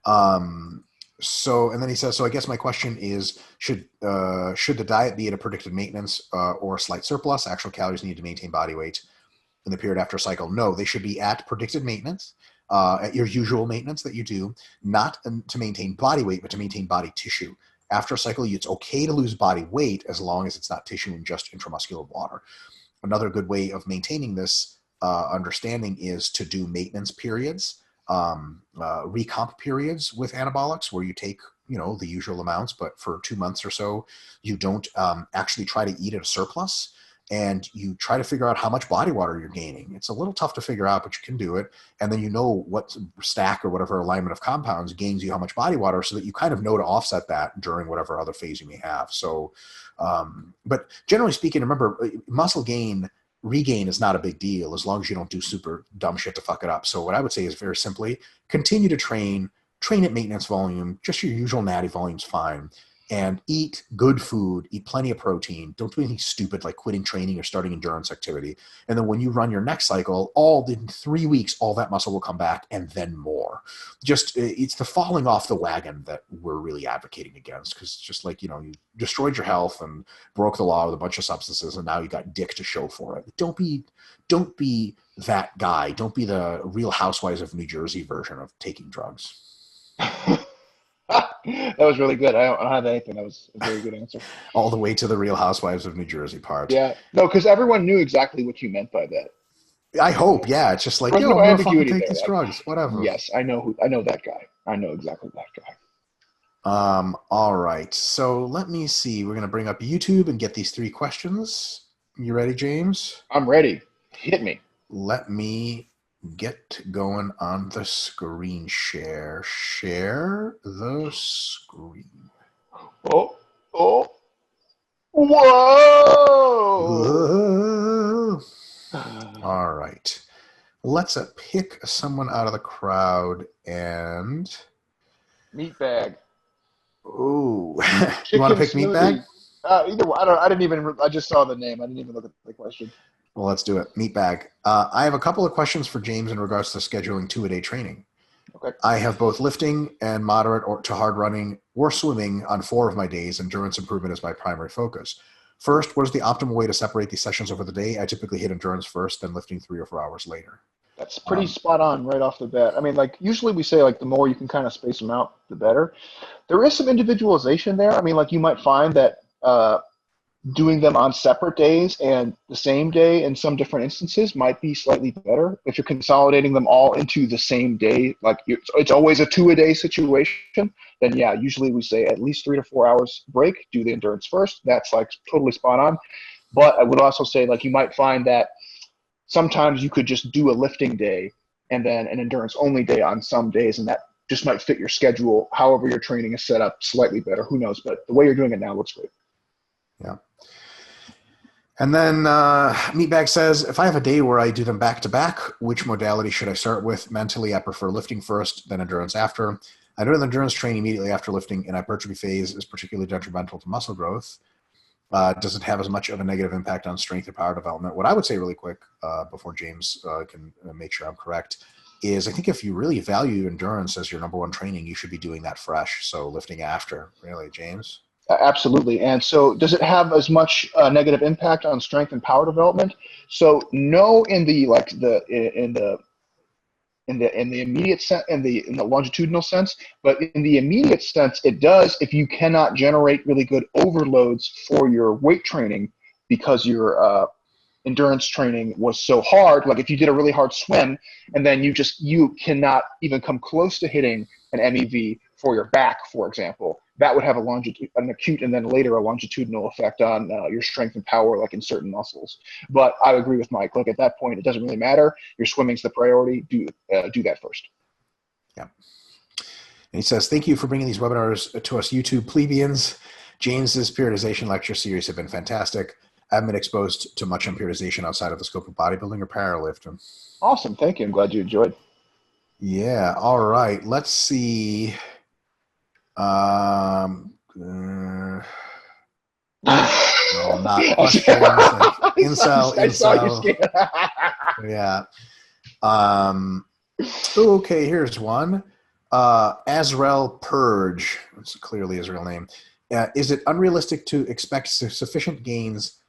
around. So, and then he says, so I guess my question is, should the diet be at a predicted maintenance or a slight surplus? Actual calories need to maintain body weight in the period after a cycle. No, they should be at predicted maintenance, at your usual maintenance that you do, not to maintain body weight, but to maintain body tissue. After a cycle, it's okay to lose body weight as long as it's not tissue and just intramuscular water. Another good way of maintaining this understanding is to do maintenance periods, recomp periods with anabolics where you take, the usual amounts, but for 2 months or so, you don't actually try to eat at a surplus. and you try to figure out how much body water you're gaining. It's a little tough to figure out, but you can do it. And then you know what stack or whatever alignment of compounds gains you how much body water, so that you kind of know to offset that during whatever other phase you may have. So, but generally speaking, remember, muscle regain is not a big deal as long as you don't do super dumb shit to fuck it up. So what I would say is very simply, continue to train at maintenance volume, just your usual natty volume's fine. And eat good food, eat plenty of protein. Don't do anything stupid like quitting training or starting endurance activity. And then when you run your next cycle, in 3 weeks, all that muscle will come back and then more. Just, it's the falling off the wagon that we're really advocating against, because just like, you destroyed your health and broke the law with a bunch of substances, and now you got dick to show for it. Don't be that guy. Don't be the Real Housewives of New Jersey version of taking drugs. That was really good. I don't have anything. That was a very good answer. All the way to the Real Housewives of New Jersey part. Yeah. No, because everyone knew exactly what you meant by that. I hope. Yeah. It's just like, There's no I'm gonna fucking ambiguity take these drugs. Whatever. Yes, I know that guy. I know exactly that guy. All right. So let me see. We're gonna bring up YouTube and get these 3 questions. You ready, James? I'm ready. Hit me. Let me get going on the screen share. Share the screen. Oh. Whoa! All right. Let's pick someone out of the crowd and... Meatbag. Ooh. You want to pick Meatbag? Either one. I just saw the name. I didn't even look at the question. Well, let's do it. Meatbag. I have a couple of questions for James in regards to scheduling 2-a-day training. Okay. I have both lifting and moderate to hard running or swimming on 4 of my days. Endurance improvement is my primary focus. First, what is the optimal way to separate these sessions over the day? I typically hit endurance first, then lifting 3 or 4 hours later. That's pretty spot on right off the bat. I mean, like, usually we say, like, the more you can kind of space them out, the better. There is some individualization there. I mean, like, you might find that doing them on separate days and the same day in some different instances might be slightly better. If you're consolidating them all into the same day, like it's always a 2-a-day situation, then yeah, usually we say at least 3 to 4 hours break, do the endurance first. That's like totally spot on. But I would also say, like, you might find that sometimes you could just do a lifting day and then an endurance only day on some days, and that just might fit your schedule. However your training is set up slightly better, who knows? But the way you're doing it now looks great. Yeah. And then Meatbag says, if I have a day where I do them back to back, which modality should I start with? Mentally, I prefer lifting first, then endurance after. I do the endurance training immediately after lifting, and hypertrophy phase is particularly detrimental to muscle growth. Does it have as much of a negative impact on strength and power development? What I would say really quick before James can make sure I'm correct is I think if you really value endurance as your number 1 training, you should be doing that fresh. So lifting after, really, James? Absolutely. And so does it have as much negative impact on strength and power development? So no, in the immediate sense, in the longitudinal sense, but in the immediate sense, it does if you cannot generate really good overloads for your weight training because your endurance training was so hard. Like if you did a really hard swim and then you cannot even come close to hitting an MEV for your back, for example, that would have an acute and then later a longitudinal effect on your strength and power, like in certain muscles. But I agree with Mike. Look, at that point, it doesn't really matter. Your swimming's the priority. Do that first. Yeah. And he says, thank you for bringing these webinars to us YouTube plebeians. James's periodization lecture series have been fantastic. I haven't been exposed to much on periodization outside of the scope of bodybuilding or powerlifting. Awesome. Thank you. I'm glad you enjoyed. Yeah. All right. Let's see. No, not questions. Like incel. I saw you scan. Yeah. Okay, here's one. Azrael Purge. It's clearly his real name. Is it unrealistic to expect sufficient gains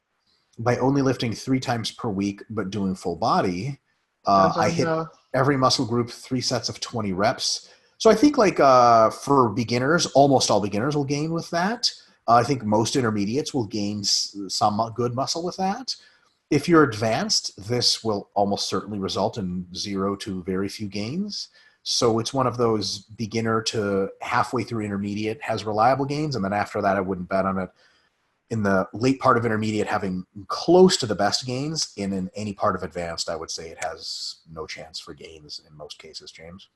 by only lifting 3 times per week but doing full body? I hit every muscle group 3 sets of 20 reps. So I think like for beginners, almost all beginners will gain with that. I think most intermediates will gain some good muscle with that. If you're advanced, this will almost certainly result in 0 to very few gains. So it's one of those beginner to halfway through intermediate has reliable gains, and then after that I wouldn't bet on it. in the late part of intermediate having close to the best gains, and in any part of advanced, I would say it has no chance for gains in most cases, James.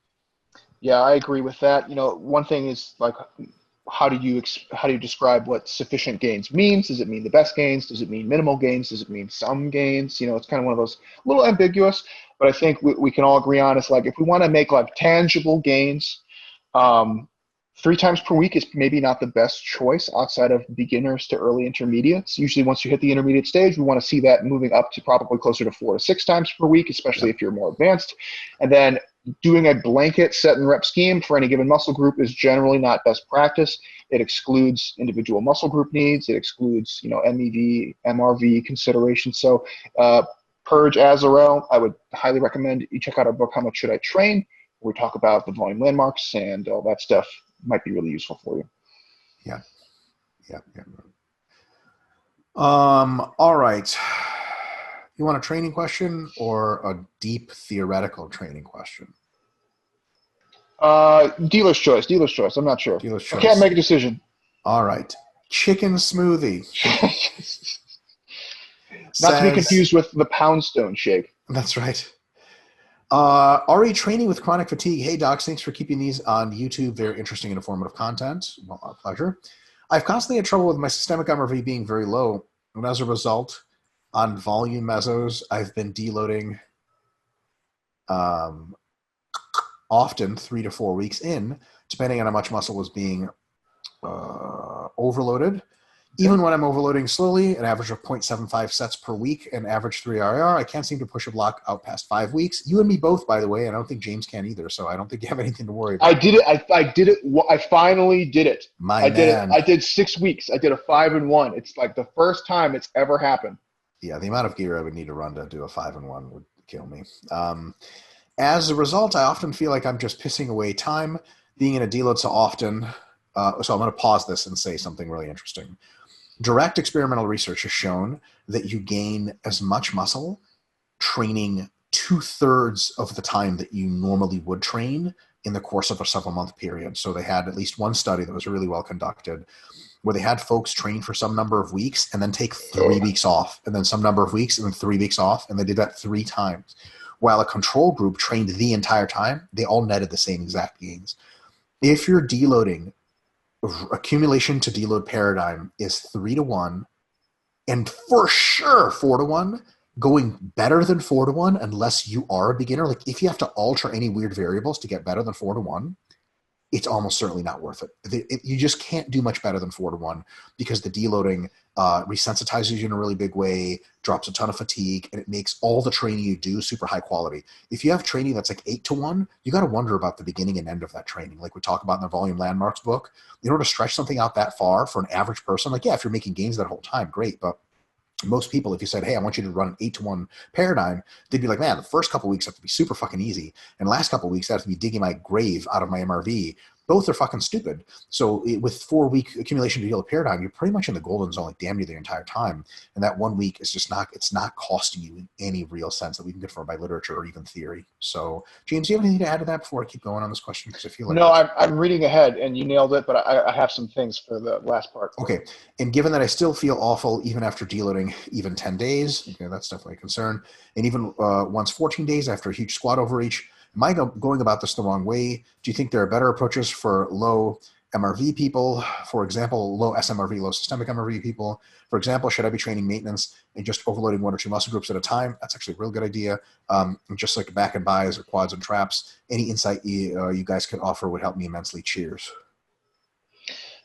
Yeah, I agree with that. One thing is like, how do you describe what sufficient gains means? Does it mean the best gains? Does it mean minimal gains? Does it mean some gains? It's kind of one of those little ambiguous, but I think we can all agree on it's like if we want to make like tangible gains, 3 times per week is maybe not the best choice outside of beginners to early intermediates. Usually once you hit the intermediate stage, we want to see that moving up to probably closer to 4 to 6 times per week, especially if you're more advanced. And then doing a blanket set and rep scheme for any given muscle group is generally not best practice. It excludes individual muscle group needs. It excludes, MEV, MRV considerations. So Purge Azarel, I would highly recommend you check out our book, How Much Should I Train? Where we talk about the volume landmarks and all that stuff. Might be really useful for you. Yeah. All right. You want a training question or a deep theoretical training question? Dealer's choice. I'm not sure. Dealer's choice. I can't make a decision. All right. Chicken smoothie. Not to be confused with the Poundstone shake. That's right. RE training with chronic fatigue. Hey, docs, thanks for keeping these on YouTube. Very interesting and informative content. Well, our pleasure. I've constantly had trouble with my systemic MRV being very low, and as a result, on volume mesos, I've been deloading often 3 to 4 weeks in, depending on how much muscle was being overloaded. Even when I'm overloading slowly, an average of 0.75 sets per week, and average 3 RIR, I can't seem to push a block out past 5 weeks. You and me both, by the way, and I don't think James can either, so I don't think you have anything to worry about. I did it. I did it. I finally did it. I did it. I did 6 weeks. I did a 5-1. It's like the first time it's ever happened. Yeah, the amount of gear I would need to run to do a 5-1 would kill me. As a result, I often feel like I'm just pissing away time being in a deload so often. So I'm going to pause this and say something really interesting. Direct experimental research has shown that you gain as much muscle training 2/3 of the time that you normally would train in the course of a several-month period. So they had at least one study that was really well conducted where they had folks train for some number of weeks and then take 3 weeks off, and then some number of weeks and then 3 weeks off, and they did that 3 times. While a control group trained the entire time, they all netted the same exact gains. If you're deloading, accumulation to deload paradigm is 3 to 1, and for sure 4 to 1, going better than 4 to 1 unless you are a beginner. Like if you have to alter any weird variables to get better than 4 to 1, it's almost certainly not worth it. You just can't do much better than 4 to 1 because the deloading resensitizes you in a really big way, drops a ton of fatigue, and it makes all the training you do super high quality. If you have training that's like 8 to 1, you got to wonder about the beginning and end of that training. Like we talk about in the Volume Landmarks book, in order to stretch something out that far for an average person, like yeah, if you're making gains that whole time, great, but most people, if you said, hey, I want you to run an 8 to 1 paradigm, they'd be like, man, the first couple weeks have to be super fucking easy. And the last couple weeks, I have to be digging my grave out of my MRV. Both are fucking stupid. So with 4-week accumulation to deload paradigm, you're pretty much in the golden zone, like damn near the entire time. And that 1 week is just not, it's not costing you in any real sense that we can confirm by literature or even theory. So James, do you have anything to add to that before I keep going on this question? Because I feel like no, I'm reading ahead and you nailed it, but I have some things for the last part. Okay. And given that I still feel awful even after deloading even 10 days, okay, that's definitely a concern. And even once 14 days after a huge squat overreach, am I going about this the wrong way? Do you think there are better approaches for low MRV people? For example, low SMRV, low systemic MRV people. For example, should I be training maintenance and just overloading 1 or 2 muscle groups at a time? That's actually a real good idea. Just like back and buys or quads and traps. Any insight you guys could offer would help me immensely. Cheers.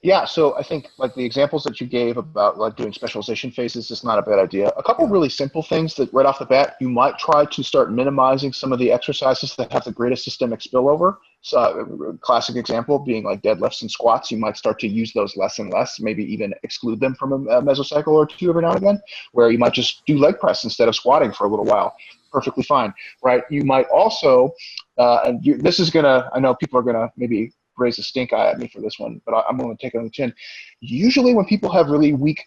Yeah, so I think like the examples that you gave about like doing specialization phases is not a bad idea. A couple really simple things that right off the bat, you might try to start minimizing some of the exercises that have the greatest systemic spillover. So classic example being like deadlifts and squats. You might start to use those less and less, maybe even exclude them from a mesocycle or 2 every now and again, where you might just do leg press instead of squatting for a little while. Perfectly fine, right? You might also, this is gonna, I know people are gonna maybe raise a stink eye at me for this one, but I'm going to take it on the chin. Usually when people have really weak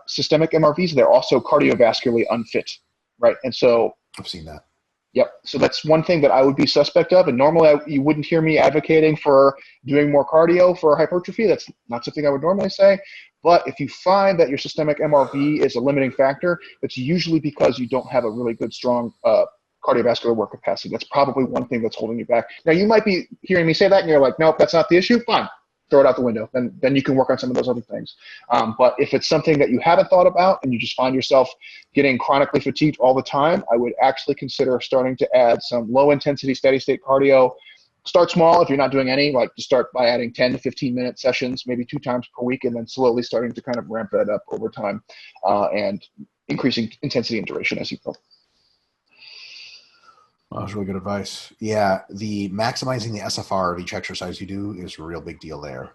systemic MRVs, they're also cardiovascularly unfit, right? And so I've seen that. Yep. So that's one thing that I would be suspect of. And normally you wouldn't hear me advocating for doing more cardio for hypertrophy. That's not something I would normally say. But if you find that your systemic MRV is a limiting factor, it's usually because you don't have a really good, strong cardiovascular work capacity. That's probably one thing that's holding you back. Now, you might be hearing me say that, and you're like, nope, that's not the issue. Fine. Throw it out the window. Then you can work on some of those other things. But if it's something that you haven't thought about and you just find yourself getting chronically fatigued all the time, I would actually consider starting to add some low-intensity, steady-state cardio. Start small if you're not doing any, like to start by adding 10 to 15-minute sessions, maybe 2 times per week, and then slowly starting to kind of ramp that up over time and increasing intensity and duration as you go. Well, that was really good advice. Yeah, the maximizing the SFR of each exercise you do is a real big deal there.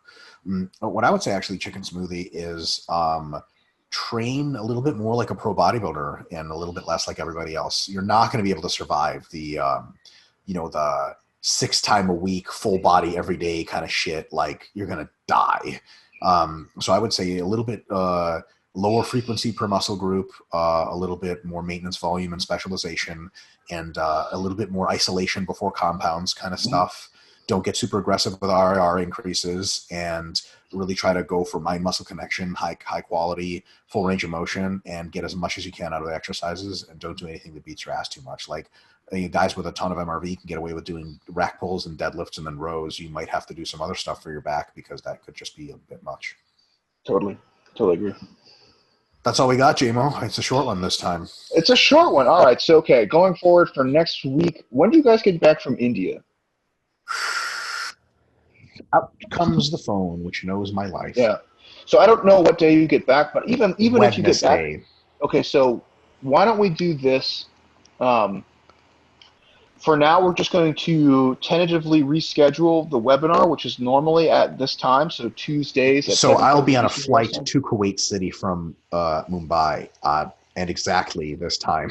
What I would say, actually, chicken smoothie is train a little bit more like a pro bodybuilder and a little bit less like everybody else. You're not going to be able to survive the, the 6 time a week, full body every day kind of shit. Like, you're going to die. So I would say a little bit lower frequency per muscle group, a little bit more maintenance volume and specialization, and a little bit more isolation before compounds kind of stuff. Don't get super aggressive with RIR increases, and really try to go for mind muscle connection, high quality, full range of motion, and get as much as you can out of the exercises, and don't do anything that beats your ass too much. Like, guys with a ton of MRV can get away with doing rack pulls and deadlifts and then rows. You might have to do some other stuff for your back because that could just be a bit much. Totally agree. That's all we got, JMO. It's a short one this time. It's a short one. All right. So, okay, going forward for next week, when do you guys get back from India? Out comes the phone, which knows my life. Yeah. So I don't know what day you get back, but even if you get back, okay. So why don't we do this? For now, we're just going to tentatively reschedule the webinar, which is normally at this time, so Tuesdays. So I'll be on a flight to Kuwait City from Mumbai and exactly this time.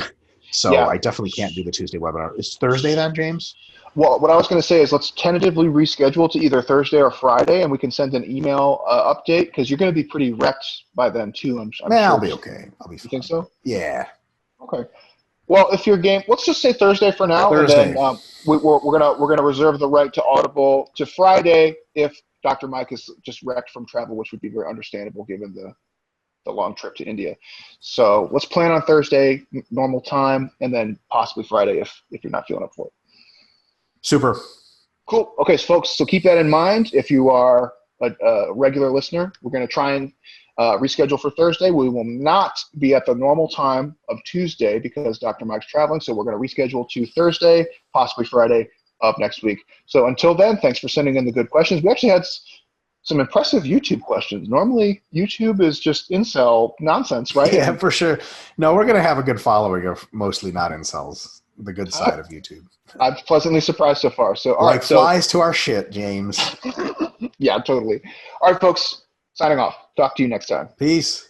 So yeah. I definitely can't do the Tuesday webinar. Is Thursday then, James? Well, what I was going to say is let's tentatively reschedule to either Thursday or Friday, and we can send an email update because you're going to be pretty wrecked by then too. I'm sure. I'll be okay. I'll be fine. You think so? Yeah. Okay. Well, if you're game, let's just say Thursday for now, Thursday. And then we're gonna reserve the right to audible to Friday if Dr. Mike is just wrecked from travel, which would be very understandable given the long trip to India. So let's plan on Thursday, normal time, and then possibly Friday if you're not feeling up for it. Super. Cool. Okay, so folks, so keep that in mind. If you are a regular listener, we're going to try and reschedule for Thursday. We will not be at the normal time of Tuesday because Dr. Mike's traveling, so we're going to reschedule to Thursday, possibly Friday of next week. So until then, thanks for sending in the good questions. We actually had some impressive YouTube questions. Normally, YouTube is just incel nonsense, right? Yeah, for sure. No, we're going to have a good following of mostly not incels, the good side of YouTube. I'm pleasantly surprised so far. So, all like right, so flies to our shit, James. Yeah, totally. All right, folks, signing off. Talk to you next time. Peace.